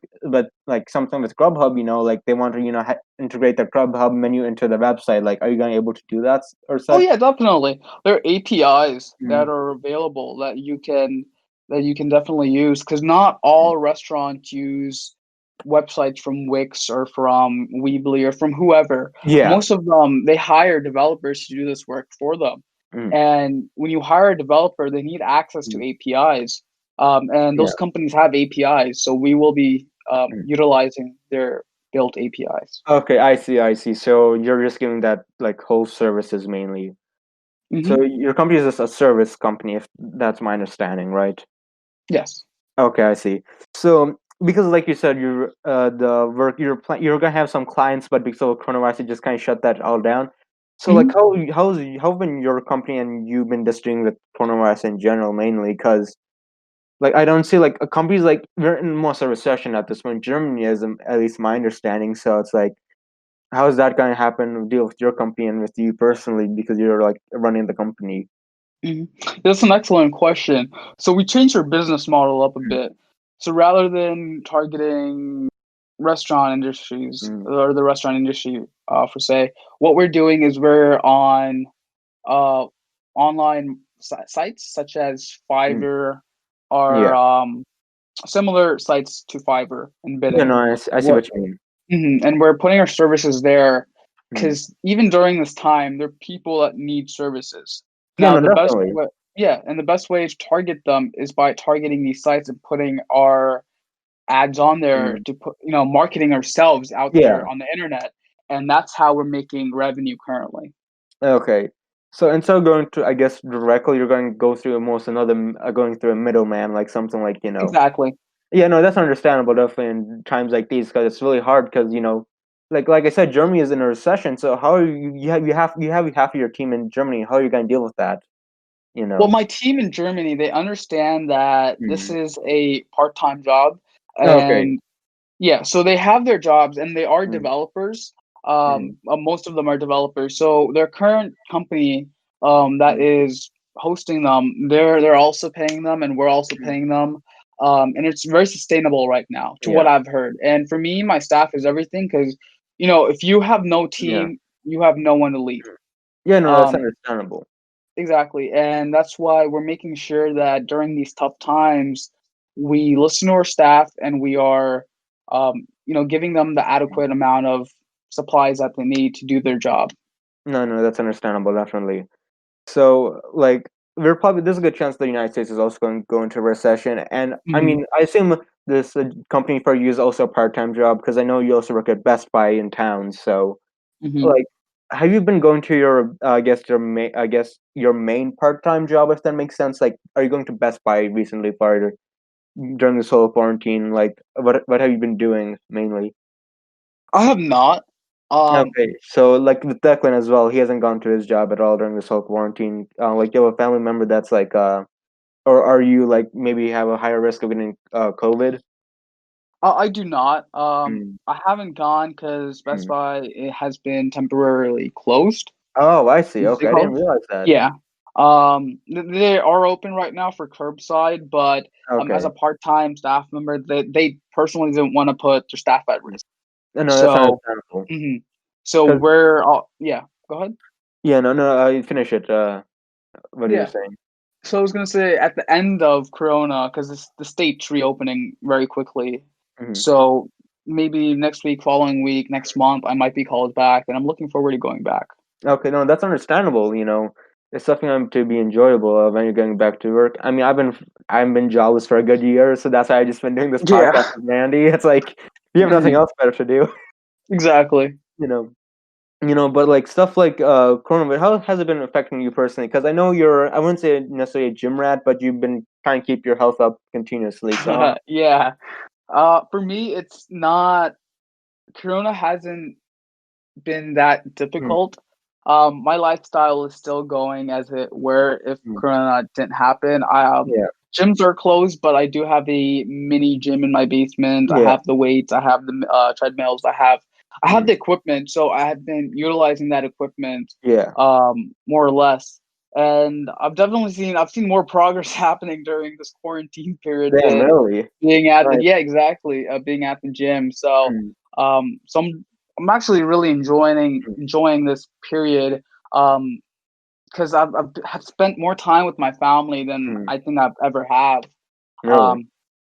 something with Grubhub, like they want to integrate the Grubhub menu into the website. Like, are you gonna able to do that or Oh such? yeah, definitely. There are APIs that Mm. are available that you can definitely use because not all restaurants use websites from Wix or from Weebly or from whoever. Yeah. Most of them they hire developers to do this work for them. Mm. And when you hire a developer, they need access to Mm. APIs. And Yeah. those companies have APIs, so we will be Mm. utilizing their built APIs. Okay, I see, I see. So you're just giving that like whole services mainly. So hmm your company is just a service company, if that's my understanding, right? Yes. Okay, I see. So because like you said, the work you're gonna have some clients, but because of coronavirus, you just kind of shut that all down. So like how been your company and you've been just dealing with coronavirus in general mainly? Because like I don't see like a company's like we're in most of a recession at this point. Germany is at least my understanding. So it's like how is that going to happen? Deal with your company and with you personally because you're like running the company. Mhm. That's an excellent question. So we changed our business model up a bit. So rather than targeting restaurant industries Mm, or the restaurant industry, for say, what we're doing is we're on uh, online sites such as mm, Fiverr or yeah. similar sites to Fiverr and Yeah, bidding. no, I see What what you mean. and we're putting our services there Mm. because even during this time, there are people that need services. Yeah, Now, no, the best definitely. way, yeah, and the best way to target them is by targeting these sites and putting our ads on there Mm. to put, marketing ourselves out Yeah. there on the internet, and that's how we're making revenue currently. Okay. So instead of going to, I guess, directly, you're going to go through almost going through a middleman, like something like, Exactly. yeah, no, that's understandable, definitely in times like these, because it's really hard, because, like I said, Germany is in a recession, so how are you have half of your team in Germany, how are you going to deal with that, you Well, know? my team in Germany, they understand that this Mm. is a part-time job, Okay. and yeah, so they have their jobs and they are Mm. developers. Mm. Most of them are developers. So their current company that Mm. is hosting them, they're also paying them and we're also Mm. paying them. And it's very sustainable right now, to what Yeah. I've heard. And for me, my staff is everything because if you have no Yeah. team, you have no one to lead. Yeah, no, that's Um, understandable. Exactly. And that's why we're making sure that during these tough times, we listen to our staff and we are, giving them the adequate amount of supplies that they need to do their job. No, no, that's understandable, definitely. So, like, there's a good chance the United States is also going to go into recession. And I Hmm. mean, I assume this company for you is also a part-time job because I know you also work at Best Buy in town. So, Hmm. like, have you been going to your, I guess your main part-time job, if that makes sense? Like, are you going to Best Buy recently for during this whole quarantine? Like, what have you been doing mainly? I have not. Um, Okay, so like with Declan as well, he hasn't gone to his job at all during this whole quarantine. Like, you have a family member that's like, or are you like maybe have a higher risk of getting COVID? I do not. Mm, I haven't gone because Best mm. Buy it has been temporarily closed. Oh, I see. Is it Okay, I didn't called? realize that. Yeah. They are open right now for curbside, but as a Okay. part-time staff member, they personally didn't want to put their staff at Mm. risk. No, that's So, understandable. mhm. So Because we're all yeah. Go ahead. yeah, no, no, I finish it. What are you Yeah. saying? So I was gonna say at the end of Corona, because the state's reopening very quickly. Hmm. So maybe next week, following week, next month, I might be called back, and I'm looking forward to going back. Okay, no, that's understandable. It's something to be enjoyable when you're going back to work. I mean, I've been jobless for a good year, so that's why I just been doing this Yeah. podcast with Randy. It's like you have nothing Mhm. else better to do, Exactly. you know. But like stuff like coronavirus, how has it been affecting you personally? Because I know you're, I wouldn't say necessarily a gym rat, but you've been trying to keep your health up continuously. So, Yeah. For me, it's not. Corona hasn't been that mm, difficult. My lifestyle is still going as it were if mm, Corona didn't happen. yeah, Gyms are closed, but I do have a mini gym in my basement. I yeah, have the weights. I have the treadmills. I have mm, the equipment, so I have been utilizing that equipment yeah. more or less. And I've seen more progress happening during this quarantine period Damn, than really? being at the Right. yeah, exactly, being at the gym. So Mm, so I'm actually really mm, enjoying this period because have spent more time with my family than mm, I think I've ever have. really? Um,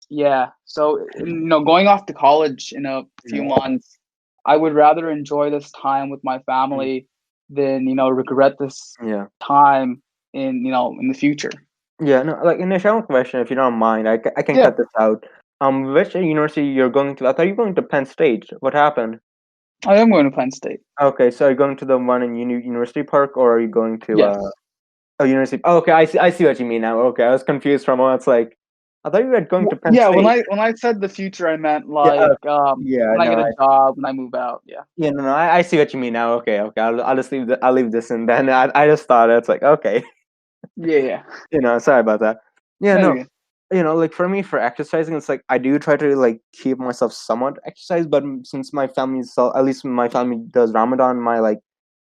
yeah, so going off to college in a few Mm, months, I would rather enjoy this time with my mm, family than regret this yeah. time in the future. Yeah, no, like, initial question, if you don't mind, I can Yeah, cut this out. Which university you're going to? I thought you were going to Penn State. What happened? I am going to Penn State. Okay, so are you going to the one in University Park, or are you going to Yes. oh, University? Oh, okay, I see what you mean now. Okay, I was confused for a moment. It's like, I thought you were going to Penn Yeah, when State. I said the future, I meant Yeah, like yeah, when I no, get a job, when I move out. Yeah. yeah, no, no, I see what you mean now. Okay, okay, I'll just I'll leave this in then. I just thought it's like okay, Yeah, yeah. sorry about that. Yeah, No, you're no, good. like for me for exercising, it's like I do try to like keep myself somewhat exercise, but since my family, so at least my family does Ramadan, my like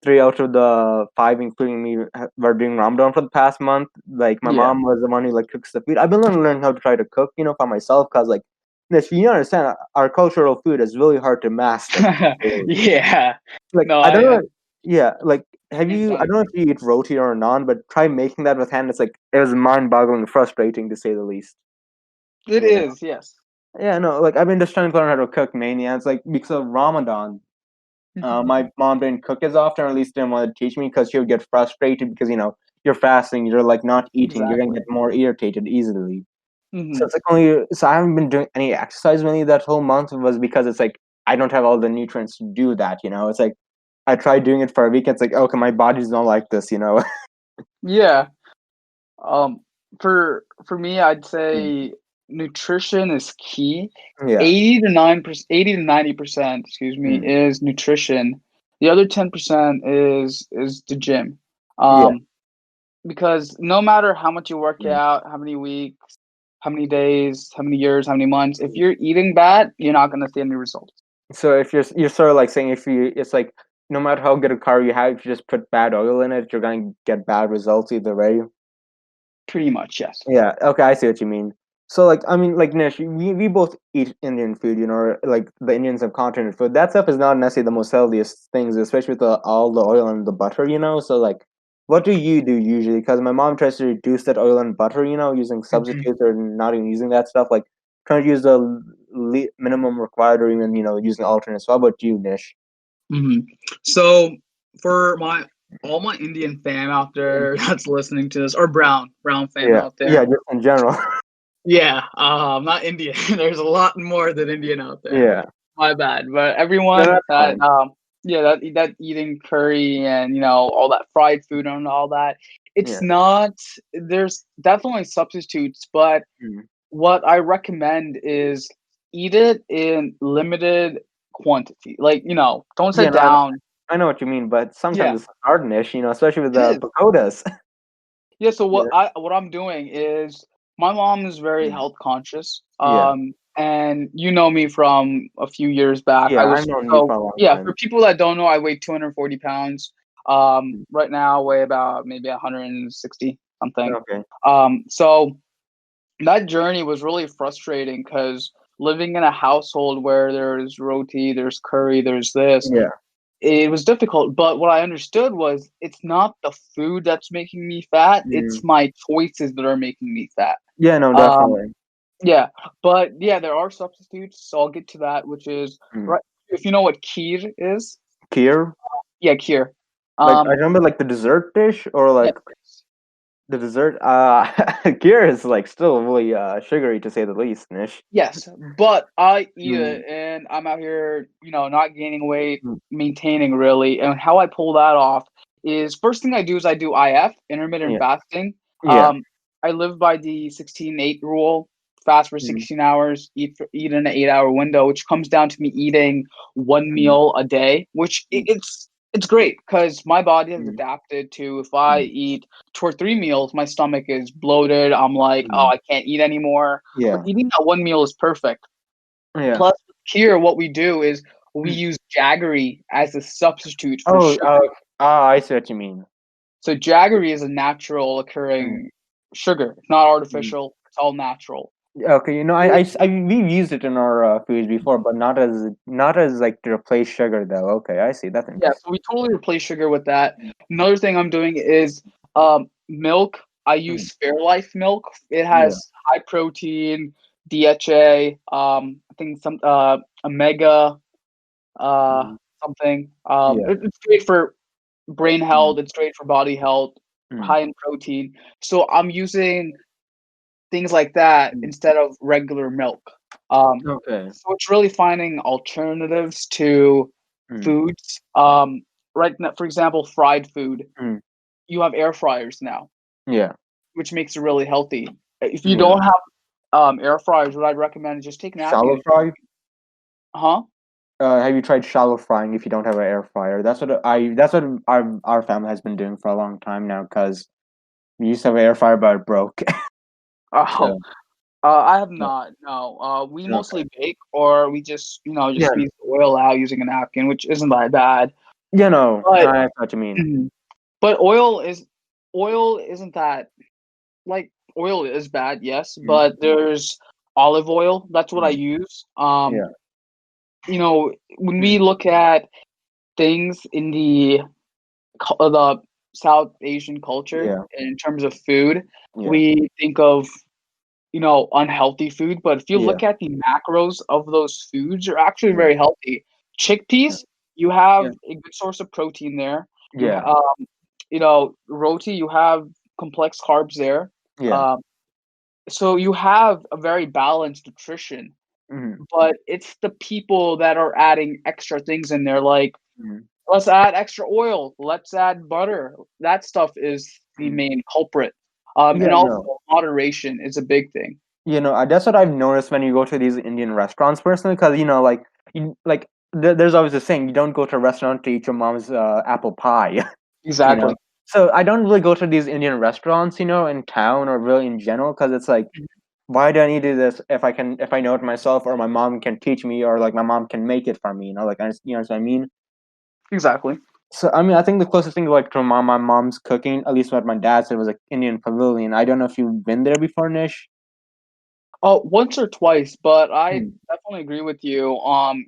3 out of the 5, including me, were doing Ramadan for the past month. Like my Yeah. mom was the one who like cooks the food. I've been learning how to try to cook, for myself, because like, if you understand, our cultural food is really hard to master. Yeah. Like No, I don't I know, yeah. Like have you? I understand. don't know if you eat roti or naan, but try making that with hand. It's like it was mind-boggling, frustrating to say the least. It Yeah, is, yes. yeah. No, like I've been just trying to learn how to cook mainly, and it's like because of Ramadan. Mhm. My mom didn't cook as often, or at least didn't want to teach me because she would get frustrated because you're fasting, you're like not eating, you're gonna Exactly. get more irritated easily. So Mhm. it's like so I haven't been doing any exercise really that whole month was because it's like I don't have all the nutrients to do that. It's like I tried doing it for a week. It's like okay, my body's not like this. Yeah. Um, for me, I'd say nutrition is key. Yeah, 80 to 90%, excuse me, mm. is nutrition. The other 10% is the gym. Yeah, Um, because no matter how much you work mm. out, how many weeks, how many days, how many years, how many months, if you're eating bad, you're not gonna see any results. So if you're sort of like saying if you it's like no matter how good a car you have, if you just put bad oil in it, you're gonna get bad results either way. Pretty much, yes. Yeah, okay, I see what you mean. So, like, I mean, like, Nish, we both eat Indian food, or like the Indians have continent food. That stuff is not necessarily the most healthiest things, especially with all the oil and the butter. So, like, what do you do usually? Because my mom tries to reduce that oil and butter, using Mhm. substitutes or not even using that stuff. Like, trying to use the minimum required or even, using alternates. How about you, Nish? Mhm. So for all my Indian fam out there that's listening to this, or brown fam Yeah, out yeah, there, just in general. yeah, not Indian. There's a lot more than Indian out there. Yeah, My bad, but no, everyone that's that fine. yeah, that eating curry and all that fried food and all that, it's Yeah. not. There's definitely substitutes, but Mm. what I recommend is eat it in limited quantity. Like, don't Yeah, sit no, down. I know what you mean, but sometimes Yeah, it's hard-ish, especially with it the is. pagodas. Yeah, so Yeah. what I'm doing is my mom is very Mm. health conscious. Yeah. And you know me from a few years back. I Yeah, I've was known you so for a long yeah, for time. people that don't know, I weigh 240 pounds. Mm. Right now I weigh about maybe 160 something. Okay. So that journey was really frustrating because living in a household where there's roti, there's curry, there's this, Yeah. it was difficult. But what I understood was it's not the food that's making me fat, it's Mm. my choices that are making me fat. Yeah, no, Um, definitely. yeah, but yeah, there are substitutes, so I'll get to that, which is Mm. right. If you know what kheer is, Kheer? yeah, kheer. Like, I Um, remember, like, the dessert dish or, yes, like, yes. the dessert, kheer is, like, still really, sugary to say the least, Nish. Yes, but I eat Mm. it and I'm out here, not gaining weight, Mm. maintaining really. And how I pull that off is first thing I do is I do IF, intermittent Yeah. fasting. Yeah. I live by the 16-8 rule, fast for Mm. 16 hours, eat in an 8-hour window, which comes down to me eating one Mm. meal a day, which Mm. it's great because my body has Mm. adapted to if I Mm. eat 2 or 3 meals, my stomach is bloated. I'm like, oh, Mm. I can't eat anymore, but Yeah. eating that one meal is perfect. Yeah. Plus, here, what we do is we Mm. use jaggery as a substitute for Oh, sugar. I see what you mean. So jaggery is a natural Mm. occurring sugar. It's not Mm. artificial. It's all natural. Okay, It, we've used it in our foods before, but not as like to replace sugar though. Okay, I see. That's yeah, interesting. so we totally replace sugar with that. Another thing I'm doing is milk. I Mm. use Fairlife milk. It Yeah. has high protein, DHA, I think some omega Mm. something. Yeah. It's great for brain Mm. health, it's great for body health, Mm. high in protein. So I'm using things like that Mm. instead of regular milk. Um, Okay. so it's really finding alternatives to Mm. foods. Right now, for example, fried food. Mm. You have air fryers now, Yeah. which makes it really healthy. If you Yeah. don't have air fryers, what I'd recommend is just take Shallow napkins. fry? Huh? Have you tried shallow frying if you don't have an air fryer? That's what our family has been doing for a long time now because we used to have an air fryer but it broke. Oh, So I have yeah. not. No. We Okay. mostly bake, or we just Yeah. squeeze the oil out using a napkin, which isn't that bad. You know, But I know what you mean. mhm. But oil isn't that like oil is bad, yes, Mm, but there's olive oil. That's what I mm, use. yeah. When Mm, we look at things in the South Asian culture yeah. in terms of food, Yeah. we think of unhealthy food. But if you Yeah. look at the macros of those foods, they're actually Mm, very healthy. yeah. Chickpeas, you have Yeah. a good source of protein there. You Yeah. roti, you have complex carbs there. Yeah. Um, so you have a very balanced nutrition. Mm, But it's the people that are adding extra things in there, like mm, let's add extra oil, let's add butter. That stuff is the mm. main culprit. And Yeah. also No. moderation is a big thing. That's what I've noticed when you go to these Indian restaurants personally, because there's always a saying you don't go to a restaurant to eat your mom's apple pie, you know. Exactly. So I don't really go to these Indian restaurants, in town or really in general, because it's like, why do I need to do this if I know it myself or my mom can teach me or like my mom can make it for me, what I mean. Exactly. So I mean, I think the closest thing like to my mom's cooking, at least what my dad said, was like Indian pavilion. I don't know if you've been there before, Nish. Oh, once or twice, but I Hmm. definitely agree with you.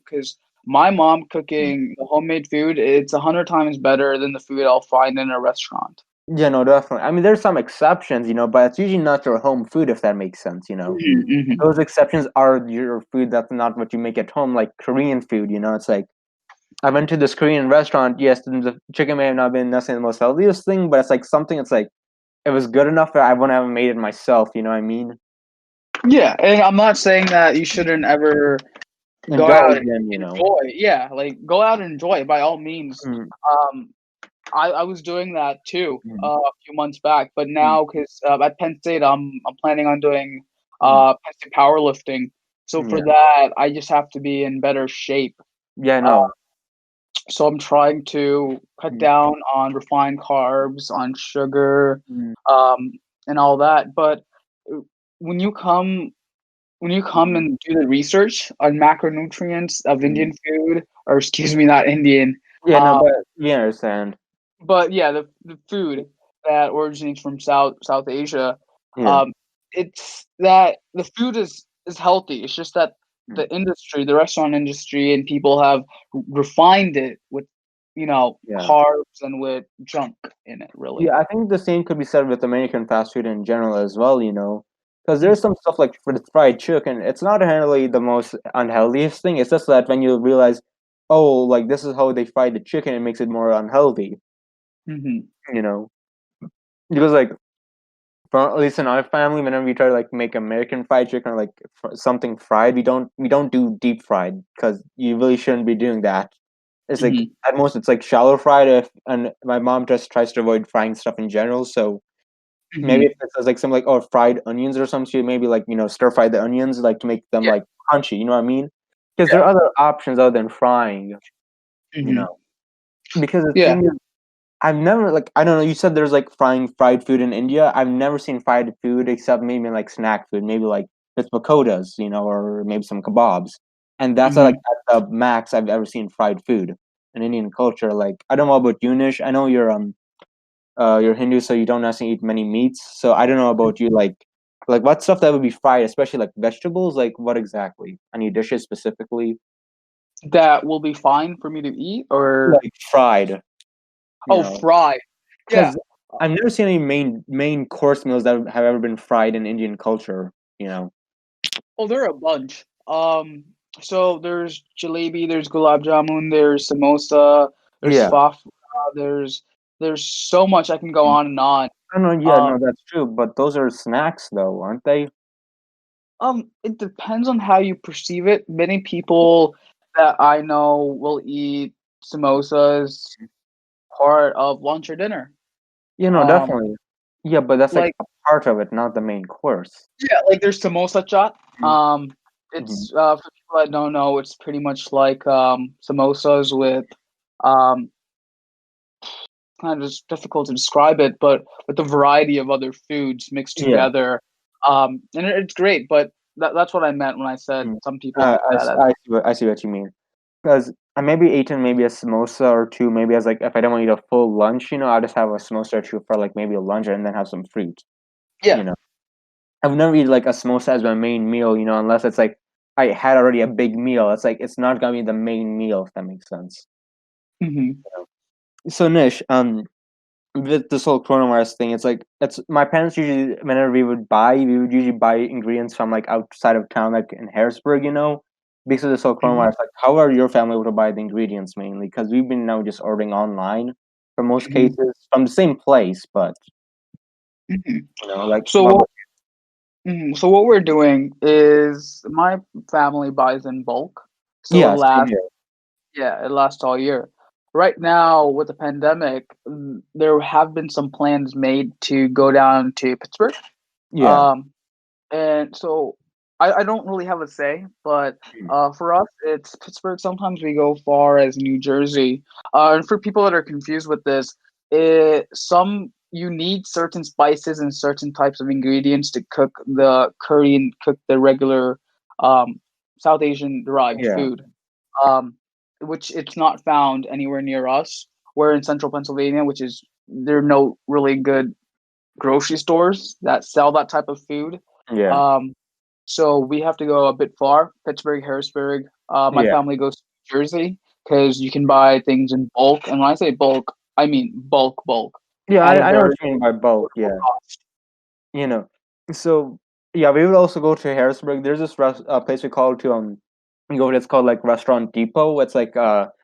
Because my mom cooking the homemade food, it's 100 times better than the food I'll find in a restaurant. Yeah, no, definitely. I mean, there's some exceptions, but it's usually not your home food, if that makes sense. Hmm, hmm, Those exceptions are your food that's not what you make at home, like Korean food. It's like, I went to this Korean restaurant. Yes, the chicken may have not been necessarily the most healthiest thing, but it's like something, it's like, it was good enough that I wouldn't have made it myself, you know what I mean? Yeah, and I'm not saying that you shouldn't ever go out Indulge and in. enjoy. Yeah, like go out and enjoy by all means. Mm, Um, I was doing that too mm, a few months back, but mm, now because at Penn State, I'm planning on doing mm, Penn State powerlifting. So for yeah. that, I just have to be in better shape. Yeah, Uh, no. so I'm trying to cut Mm, down on refined carbs, on sugar, mm, um, and all that. But uh, when you come when you come mm, and do the research on macronutrients of mm. Indian food, or excuse me, not Indian, Yeah, no, uh, but you understand. but yeah, the food that originates from South Asia, Yeah. um, it's that the food is healthy. It's just that Mm, the restaurant industry, and people have refined it with yeah. carbs and with junk in it. Really. Yeah, I think the same could be said with American fast food in general as well. Because Mhm, there's some stuff like for the fried chicken, it's not inherently the most unhealthiest thing. It's just that when you realize, oh, like this is how they fry the chicken, it makes it more unhealthy, mhm, you know? Because like, for at least in our family, whenever we try to like make American fried chicken or like something fried, we don't do deep fried because you really shouldn't be doing that. It's like mhm, at most it's like shallow fried, and my mom just tries to avoid frying stuff in general, so. Maybe if mhm. it says like some like fried onions or some shit, maybe like stir fry the onions like to make them Yeah, like crunchy. You know what I mean? Because there yeah. are other options other than frying. You Mhm. know, because the Yeah. thing is, I've never like I don't know. You said there's like frying fried food in India. I've never seen fried food except maybe like snack food, maybe like with pakodas, or maybe some kebabs, and that's like Mhm. at the max I've ever seen fried food in Indian culture. Like I don't know about you, Nish. I know you're Hindu, so you don't necessarily eat many meats. So I don't know about you, like what stuff that would be fried, especially like vegetables. Like what exactly? Any dishes specifically? That will be fine for me to eat, or Like fried, you oh, know, fried. Yeah. because I've never seen any main course meals that have ever been fried in Indian culture. You know, Oh, there are a bunch. So there's jalebi, there's gulab jamun, there's samosa, there's yeah. fafda, there's so much I can go on and on. I know, yeah, Um, no, that's true. But those are snacks, though, aren't they? it depends on how you perceive it. Many people that I know will eat samosas part of lunch or dinner. You know, Um, definitely. Yeah, but that's like like a part of it, not the main course. Yeah, like there's samosa chaat. Mm-hmm. It's for people that don't know, it's pretty much like samosas with um kind of just difficult to describe it, but with a variety of other foods mixed Yeah. together. And it's great, but that's what I meant when I said Mm. some people look at that as. I see what you mean. Because I maybe eaten maybe a samosa or two, maybe as like if I don't want to eat a full lunch, I'll just have a samosa or two for like maybe a lunch and then have some fruit. Yeah. You know, I've never eaten like a samosa as my main meal, unless it's like I had already a big meal. It's like it's not gonna be the main meal if that makes sense. Hmm. So Nish, with this whole coronavirus thing, it's my parents usually whenever we would usually buy ingredients from like outside of town, like in Harrisburg, because of this whole Hmm. coronavirus. Like, how are your family able to buy the ingredients mainly? Because we've been now just ordering online for most Hmm. cases from the same place, but Hmm. like So what? what? So what we're doing is my family buys in bulk, so it Yeah, same lasts. here. Yeah, it lasts all year. Right now, with the pandemic, there have been some plans made to go down to Pittsburgh. Yeah, Um, and so I don't really have a say, but for us, it's Pittsburgh. Sometimes we go far as New Jersey. And for people that are confused with this, you need certain spices and certain types of ingredients to cook the curry and cook the regular South Asian derived yeah, food, um, which it's not found anywhere near us. We're in central Pennsylvania, which is there are no really good grocery stores that sell that type of food. yeah, Um, so we have to go a bit far, Pittsburgh, Harrisburg. My yeah, family goes to New Jersey because you can buy things in bulk. And when I say bulk, I mean bulk, bulk yeah. at a I know what very you mean by bulk. affordable Yeah, cost. you know. So yeah, we would also go to Harrisburg. There's this place we call to we go to. It's called like Restaurant Depot. It's like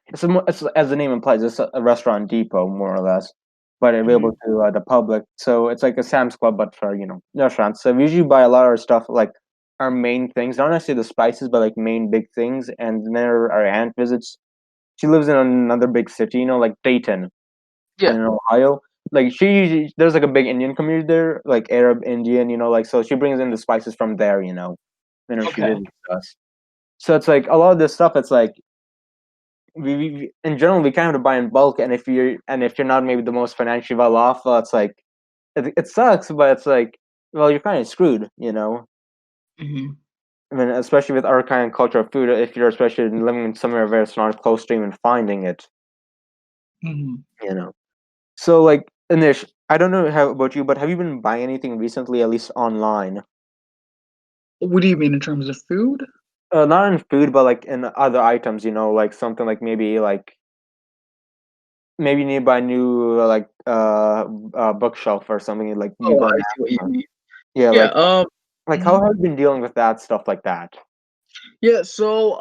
it's as the name implies, it's a restaurant depot more or less, but available Hmm. to the public. So it's like a Sam's Club, but for restaurants. So we usually buy a lot of our stuff like our main things, not necessarily the spices, but like main big things. And then our aunt visits. She lives in another big city, like Dayton Yeah. in Ohio. Like there's like a big Indian community there, like Arab Indian, like so she brings in the spices from there, whenever she Okay. visits us. So it's like a lot of this stuff. It's like in general we kind of have to buy in bulk, and if you're not maybe the most financially well off, it's like it sucks, but it's like well you're kind of screwed, Hmm. I mean, especially with our kind of culture of food, if you're especially living in somewhere where it's not close to even finding it, Hmm. you know. So like Anish, I don't know how about you, but have you been buying anything recently, at least online? What do you mean in terms of food? Not in food, but like in other items, like something like maybe you need to buy a new bookshelf or something like you Oh, go on I see what you Amazon. mean. Yeah, Yeah. like how Mhm. have you been dealing with that stuff like that? Yeah, so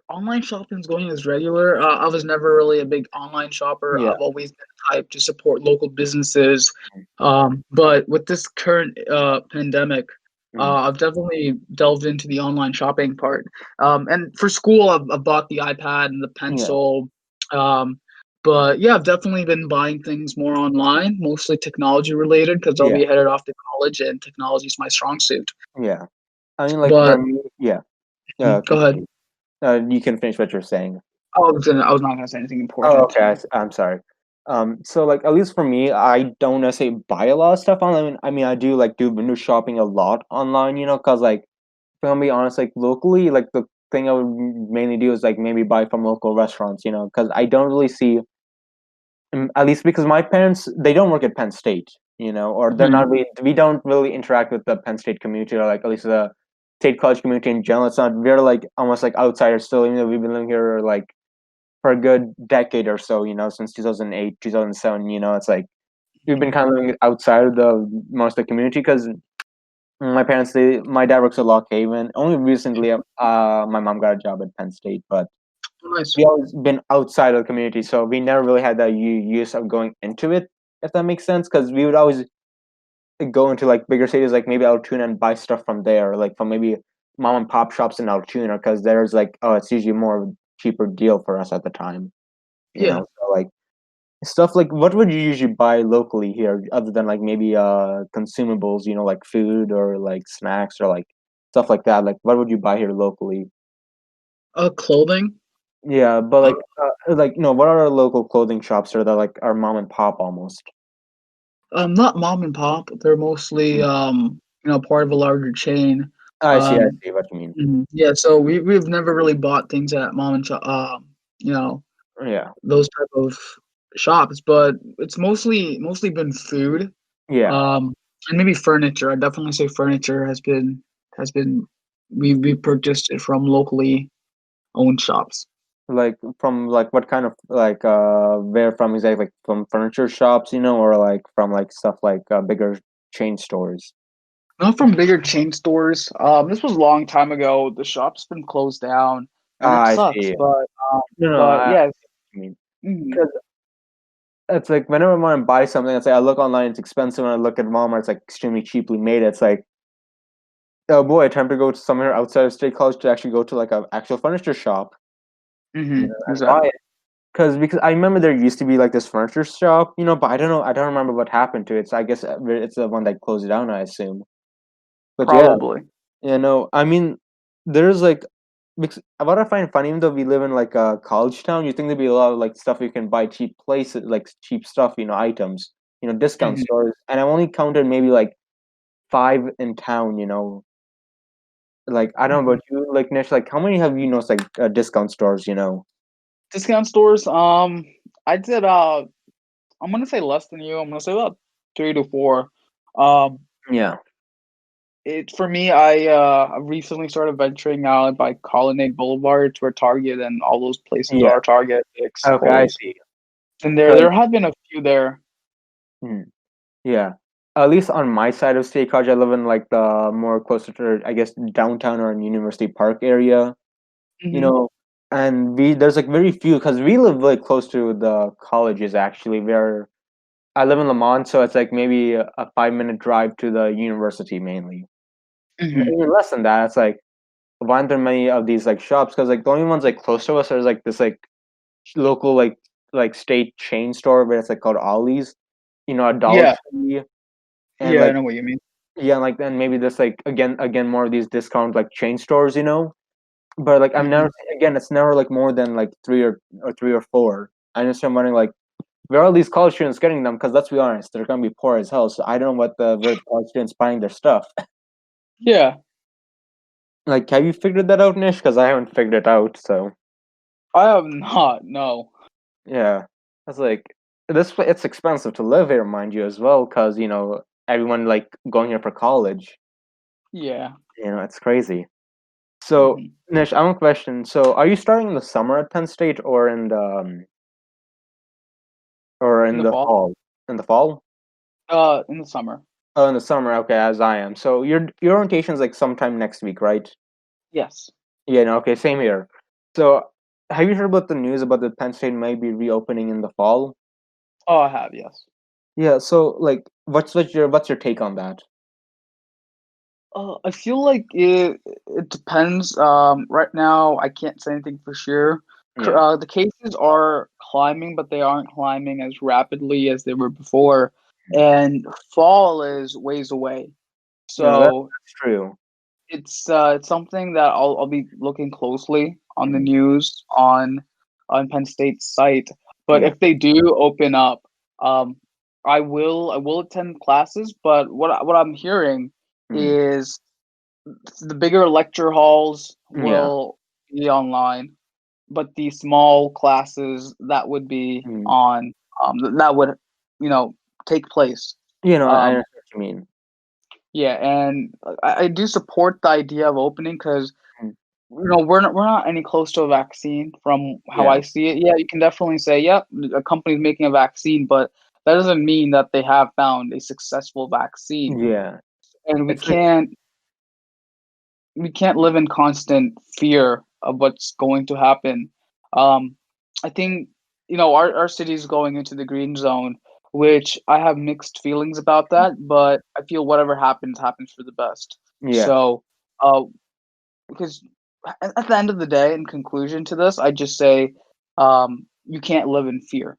online shopping is going as regular. I was never really a big online shopper. Yeah. I've always been the type to support local businesses. But with this current pandemic, Mm. I've definitely delved into the online shopping part. And for school, I've bought the iPad and the Yeah. pencil. Um, but yeah, I've definitely been buying things more online, mostly technology related, because I'll Yeah. be headed off to college and technology is my strong suit. Yeah. I mean, like for But me, yeah. go ahead. Continue. You can finish what you're saying. I was not gonna say anything Oh, important. okay. I'm sorry. So like at least for me, I don't necessarily buy a lot of stuff online. I mean, I do like do window shopping a lot online, because like if I'm gonna be honest, like locally, like the thing I would mainly do is like maybe buy from local restaurants, because I don't really see, at least because my parents they don't work at Penn State, or they're Mhm. not really. We don't really interact with the Penn State community or like at least the state college community in general. It's not we're like almost like outsiders still, even though we've been living here like for a good decade or so, since 2008, 2007, it's like we've been kind of living outside of the most of the community because my dad works at Lock Haven. Only recently, my mom got a job at Penn State, but Nice. we always been outside of the community, so we never really had that use of going into it, if that makes sense, because we would always go into like bigger cities, like maybe Altoona and buy stuff from there, like from maybe mom and pop shops in Altoona, because there's like, oh, it's usually more cheaper deal for us at the time, Yeah. so like. Stuff like what would you usually buy locally here, other than like maybe consumables, like food or like snacks or like stuff like that? Like what would you buy here locally? Clothing. Yeah, but Uh, like what are our local clothing shops that are like our mom and pop almost? not mom and pop. They're mostly Mm. part of a larger chain. I Um, see what you mean. yeah, so we've never really bought things at mom and shop. You know, Yeah, those type of shops, but it's mostly been food. yeah. Um, and maybe furniture. I definitely say furniture has been we purchased it from locally owned shops. Like from like what kind of like where from exactly, like from furniture shops, or like from like stuff like bigger chain stores? Not from bigger chain stores. This was a long time ago. The shop's been closed down, and Ah, it I sucks. see. No, But yes. I mean, Mhm. because it's like whenever I want to buy something, it's like I look online, it's expensive. When I look at Walmart, it's like extremely cheaply made. It's like, oh boy, time to go to somewhere outside of State College to actually go to like an actual furniture shop, and buy Exactly. it. Because I remember there used to be like this furniture shop, but I don't know, I don't remember what happened to it. So I guess it's the one that closed down, I assume. But yeah, Probably. I mean, there's like, because what I find funny, even though we live in like a college town, you think there'd be a lot of like stuff you can buy cheap places, like cheap stuff, items, discount Mhm. stores, and I've only counted maybe like five in town. Like I don't know Mhm. about you, like Nish, like how many have you noticed like discount stores? Discount stores. I'd say about. I'm gonna say less than you. I'm gonna say about 3 to 4. Um, Yeah, it for me. I recently started venturing out by Colonnade Boulevard, to where Target and all those places yeah. are. Target, Dick's, Okay, I Kohl's, see. and there Cause there have been a few there. yeah, at least on my side of State College, I live in like the more closer to, I guess, downtown or in University Park area. you Hmm. know, and there's like very few because we live very close to the colleges actually. Where I live in Lamont, so it's like maybe a 5 minute drive to the university mainly. Hmm. Even less than that, it's like why aren't there many of these like shops? Because like the only ones like close to us are like this like local like state chain store where it's like called Ollie's, a Dollar Yeah, Tree, and yeah, I like know what you mean. yeah, like then maybe this like again more of these discount like chain stores. But like I'm Hmm. never again, it's never like more than like three or four. I just am wondering like where are all these college students getting them? Because let's be honest, they're gonna be poor as hell. So I don't know where the college students buying their stuff. Yeah, Like, have you figured that out, Nish? Because I haven't figured it out. So I have not. No. yeah, it's like it's expensive to live here, mind you, as well. Because everyone like going here for college. Yeah. It's crazy. So Hmm. Nish, I have a question. So are you starting in the summer at Penn State or In in the the fall. fall? In the fall? In the summer. Oh, in the summer. Okay, as I am. So your orientation is like sometime next week, right? Yes. Yeah. No. Okay. Same here. So have you heard about the news about the Penn State might be reopening in the fall? Oh, I have. Yes. Yeah. So like, what's your take on that? I feel like it depends. Right now I can't say anything for sure. Yeah. The cases are climbing, but they aren't climbing as rapidly as they were before. And fall is ways away. So That's true. it's something that I'll be looking closely on the Mhm. news on Penn State's site. But Yeah. if they do open up, um, I will attend classes. But what I'm hearing Mhm. is the bigger lecture halls Yeah. will be online, but the small classes that would be Mhm. on that would you know take place. I Um, understand what you mean. yeah, and I do support the idea of opening because Mhm. we're not any close to a vaccine from how Yeah. I see it. Yeah, you can definitely say, yep, a company's making a vaccine, but that doesn't mean that they have found a successful vaccine. Yeah. And we It's like can't we can't live in constant fear of what's going to happen. Um, I think our city is going into the green zone, which I have mixed feelings about that, but I feel whatever happens happens for the best. yeah. So, uh, because at the end of the day, in conclusion to this, I just say you can't live in fear.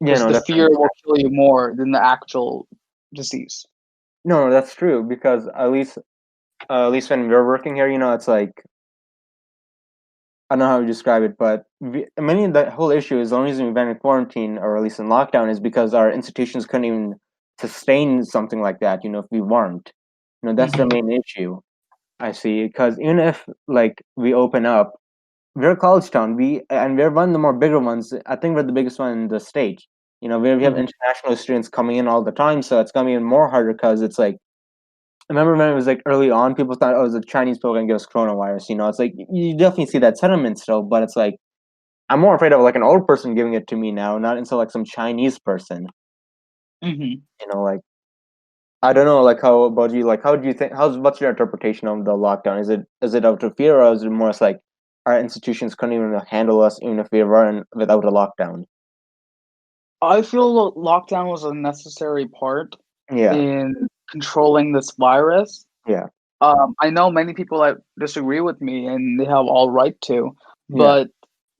Yeah, because no, the that's fear will understandable. kill you more than the actual disease. No, no, that's true because at least when we're working here, it's like I don't know how to describe it, but many of the whole issue is the only reason we've been in quarantine or at least in lockdown is because our institutions couldn't even sustain something like that. If we weren't, that's the Hmm. main issue. I see, because even if like we open up, we're a college town. We're one of the more bigger ones. I think we're the biggest one in the state. We have Hmm. international students coming in all the time, so it's gonna be even more harder because it's like I remember when it was like early on, people thought, oh, the Chinese people gonna give us coronavirus. It's like you definitely see that sentiment still, but it's like I'm more afraid of like an old person giving it to me now, not until like some Chinese person. Hmm. Like I don't know, like how about you? Like how do you think? What's your interpretation of the lockdown? Is it out of fear, or is it more like our institutions couldn't even handle us even if we were without a lockdown? I feel lockdown was a necessary part Yeah, in controlling this virus. yeah, I know many people that disagree with me, and they have all right to, yeah, but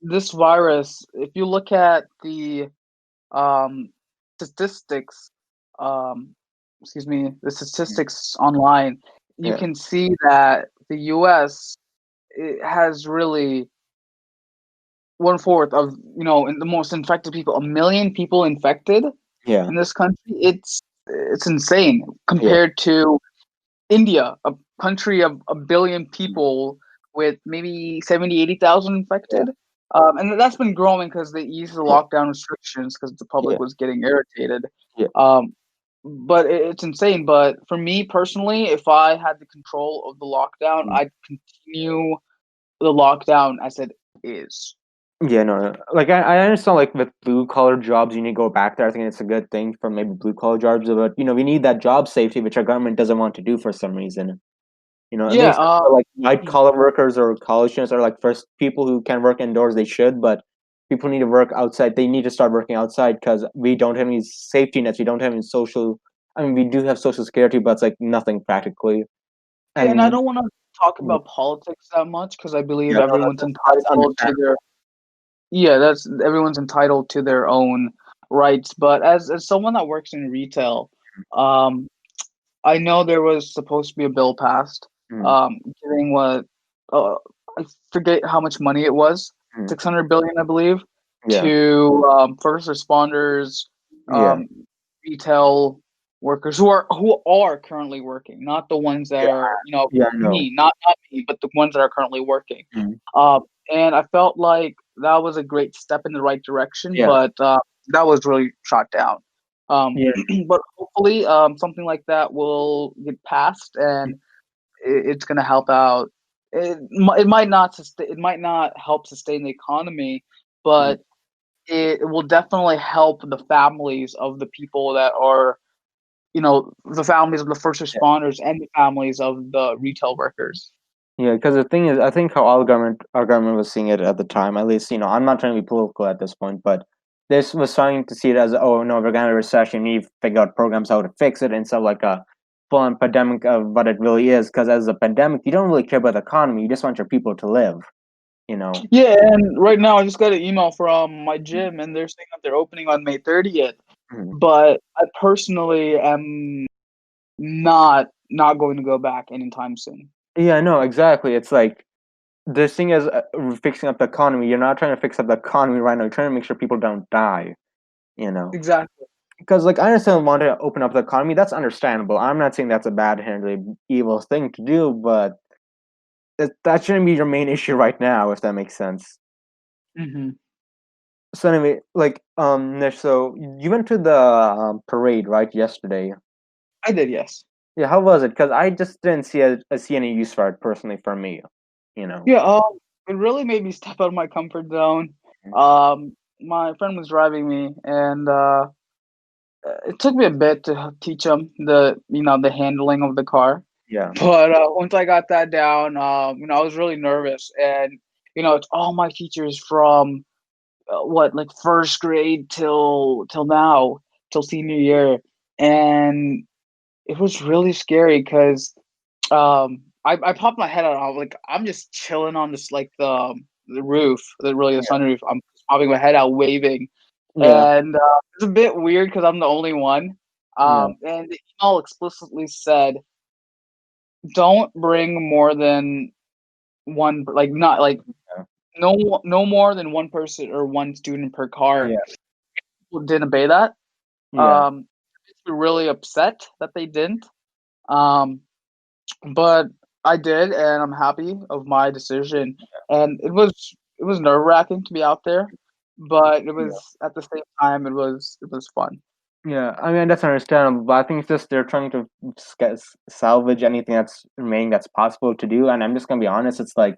this virus, if you look at the um, statistics, um, excuse me, the statistics online, you yeah, can see that the U.S. it has really one fourth of in the most infected people, 1 million people infected yeah, in this country. It's insane yeah, compared to India, a country of 1 billion people with maybe 70, 80,000 yeah, infected. And that's been growing because they eased the yeah, lockdown restrictions because the public yeah, was getting irritated. yeah, Um, but it's insane. But for me personally, if I had the control of the lockdown, mm. I'd continue the lockdown as it is. Yeah. No, no. Like I understand, like with blue collar jobs, you need to go back there. I think it's a good thing for maybe blue collar jobs, but we need that job safety, which our government doesn't want to do for some reason. It Yeah. makes sense for like white Mhm. collar workers or college students or like first people who can work indoors, they should, but people need to work outside. They need to start working outside because we don't have any safety nets. We don't have any social. I mean, we do have social security, but it's like nothing practically. Yeah, and I And don't want to talk yeah, about politics that much because I believe yeah, no, everyone's that's entitled to understandable. their yeah, that's everyone's entitled to their own rights. But as someone that works in retail, um, I know there was supposed to be a bill passed, Mm, giving what uh, I forget how much money it was, mm, 600 billion, I believe, yeah, to first responders, yeah, um, retail workers who are currently working, not the ones that yeah, are yeah. I know. not me, but the ones that are currently working. Mm, And I felt like that was a great step in the right direction, yeah, but that was really shot down. Um, yeah, but hopefully, something like that will get passed, and it's going to help out. It might not it might not help sustain the economy, mm, but it will definitely help the families of the people that are, the families of the first yeah. responders and the families of the retail workers. Yeah, because the thing is, I think how our government was seeing it at the time, at least, I'm not trying to be political at this point, but this was trying to see it as, oh no, we're gonna have a recession, we need to figure out programs how to fix it instead of like a full-on pandemic of what it really is. Because as a pandemic, you don't really care about the economy, you just want your people to live, you know. Yeah, and right now I just got an email from my gym, and they're saying that they're opening on May 30th. Mhm. But I personally am not going to go back anytime soon. Yeah, no, exactly. It's like this thing is fixing up the economy. You're not trying to fix up the economy right now. You're trying to make sure people don't die, you know. Exactly. Because like I understand wanting to open up the economy, that's understandable. I'm not saying that's a bad inherently evil thing to do, but that shouldn't be your main issue right now, if that makes sense. Hmm. So anyway, like Nish, so you went to the parade right yesterday. I did, yes. Yeah, how was it? Because I just didn't see any use for it personally for me. You know. Yeah, it really made me step out of my comfort zone. My friend was driving me, and it took me a bit to teach him the handling of the car. Yeah, But once I got that down, I was really nervous, and it's all my teachers from what, like first grade till now, till senior year, and it was really scary because I popped my head out. I was like, I'm just chilling on this, like the roof, the yeah, sunroof. I'm just popping my head out, waving, Yeah, and it's a bit weird because I'm the only one. yeah, And the email explicitly said, "Don't bring more than one, like not like yeah, no more than one person or one student per car." yeah, People didn't obey that. yeah, Um, Makes me really upset that they didn't. Um, but I did, and I'm happy of my decision. And it was nerve wracking to be out there, but it yeah. was at the same time it was fun. Yeah, I mean that's understandable, but I think it's just they're trying to salvage anything that's remaining that's possible to do. And I'm just gonna be honest, it's like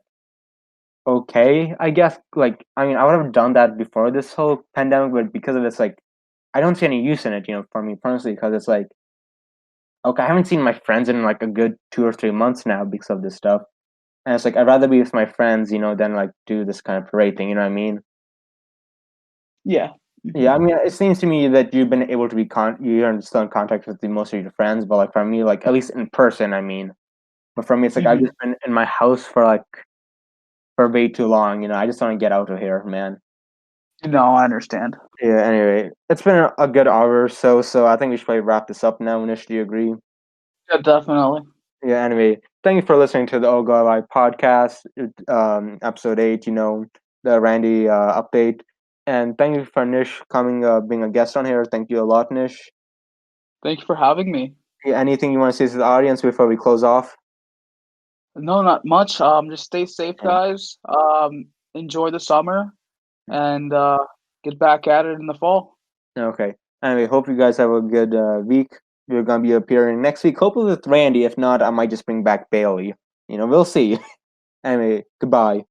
okay, I guess. Like, I mean, I would have done that before this whole pandemic, but because of this, like, I don't see any use in it, for me personally, because it's like okay, I haven't seen my friends in like a good 2 or 3 months now because of this stuff, and it's like I'd rather be with my friends, than like do this kind of parade thing. You know what I mean? Yeah. Yeah, Mhm. I mean, it seems to me that you've been able to you're still in contact with most of your friends, but like for me, like at least in person, I mean. But for me, it's like I've Mhm. just been in my house for way too long. I just want to get out of here, man. No, I understand. Yeah. Anyway, it's been a good hour or so, so I think we should probably wrap this up now. Nish, do you agree? Yeah, definitely. Yeah. Anyway, thank you for listening to the Ogo podcast, episode 8. The Randy update, and thank you for Nish coming, being a guest on here. Thank you a lot, Nish. Thank you for having me. Yeah, anything you want to say to the audience before we close off? No, not much. Just stay safe, guys. Enjoy the summer and get back at it in the fall. Okay. Anyway, hope you guys have a good week. We're gonna be appearing next week, hopefully with Randy. If not, I might just bring back Bailey. We'll see. Anyway, goodbye.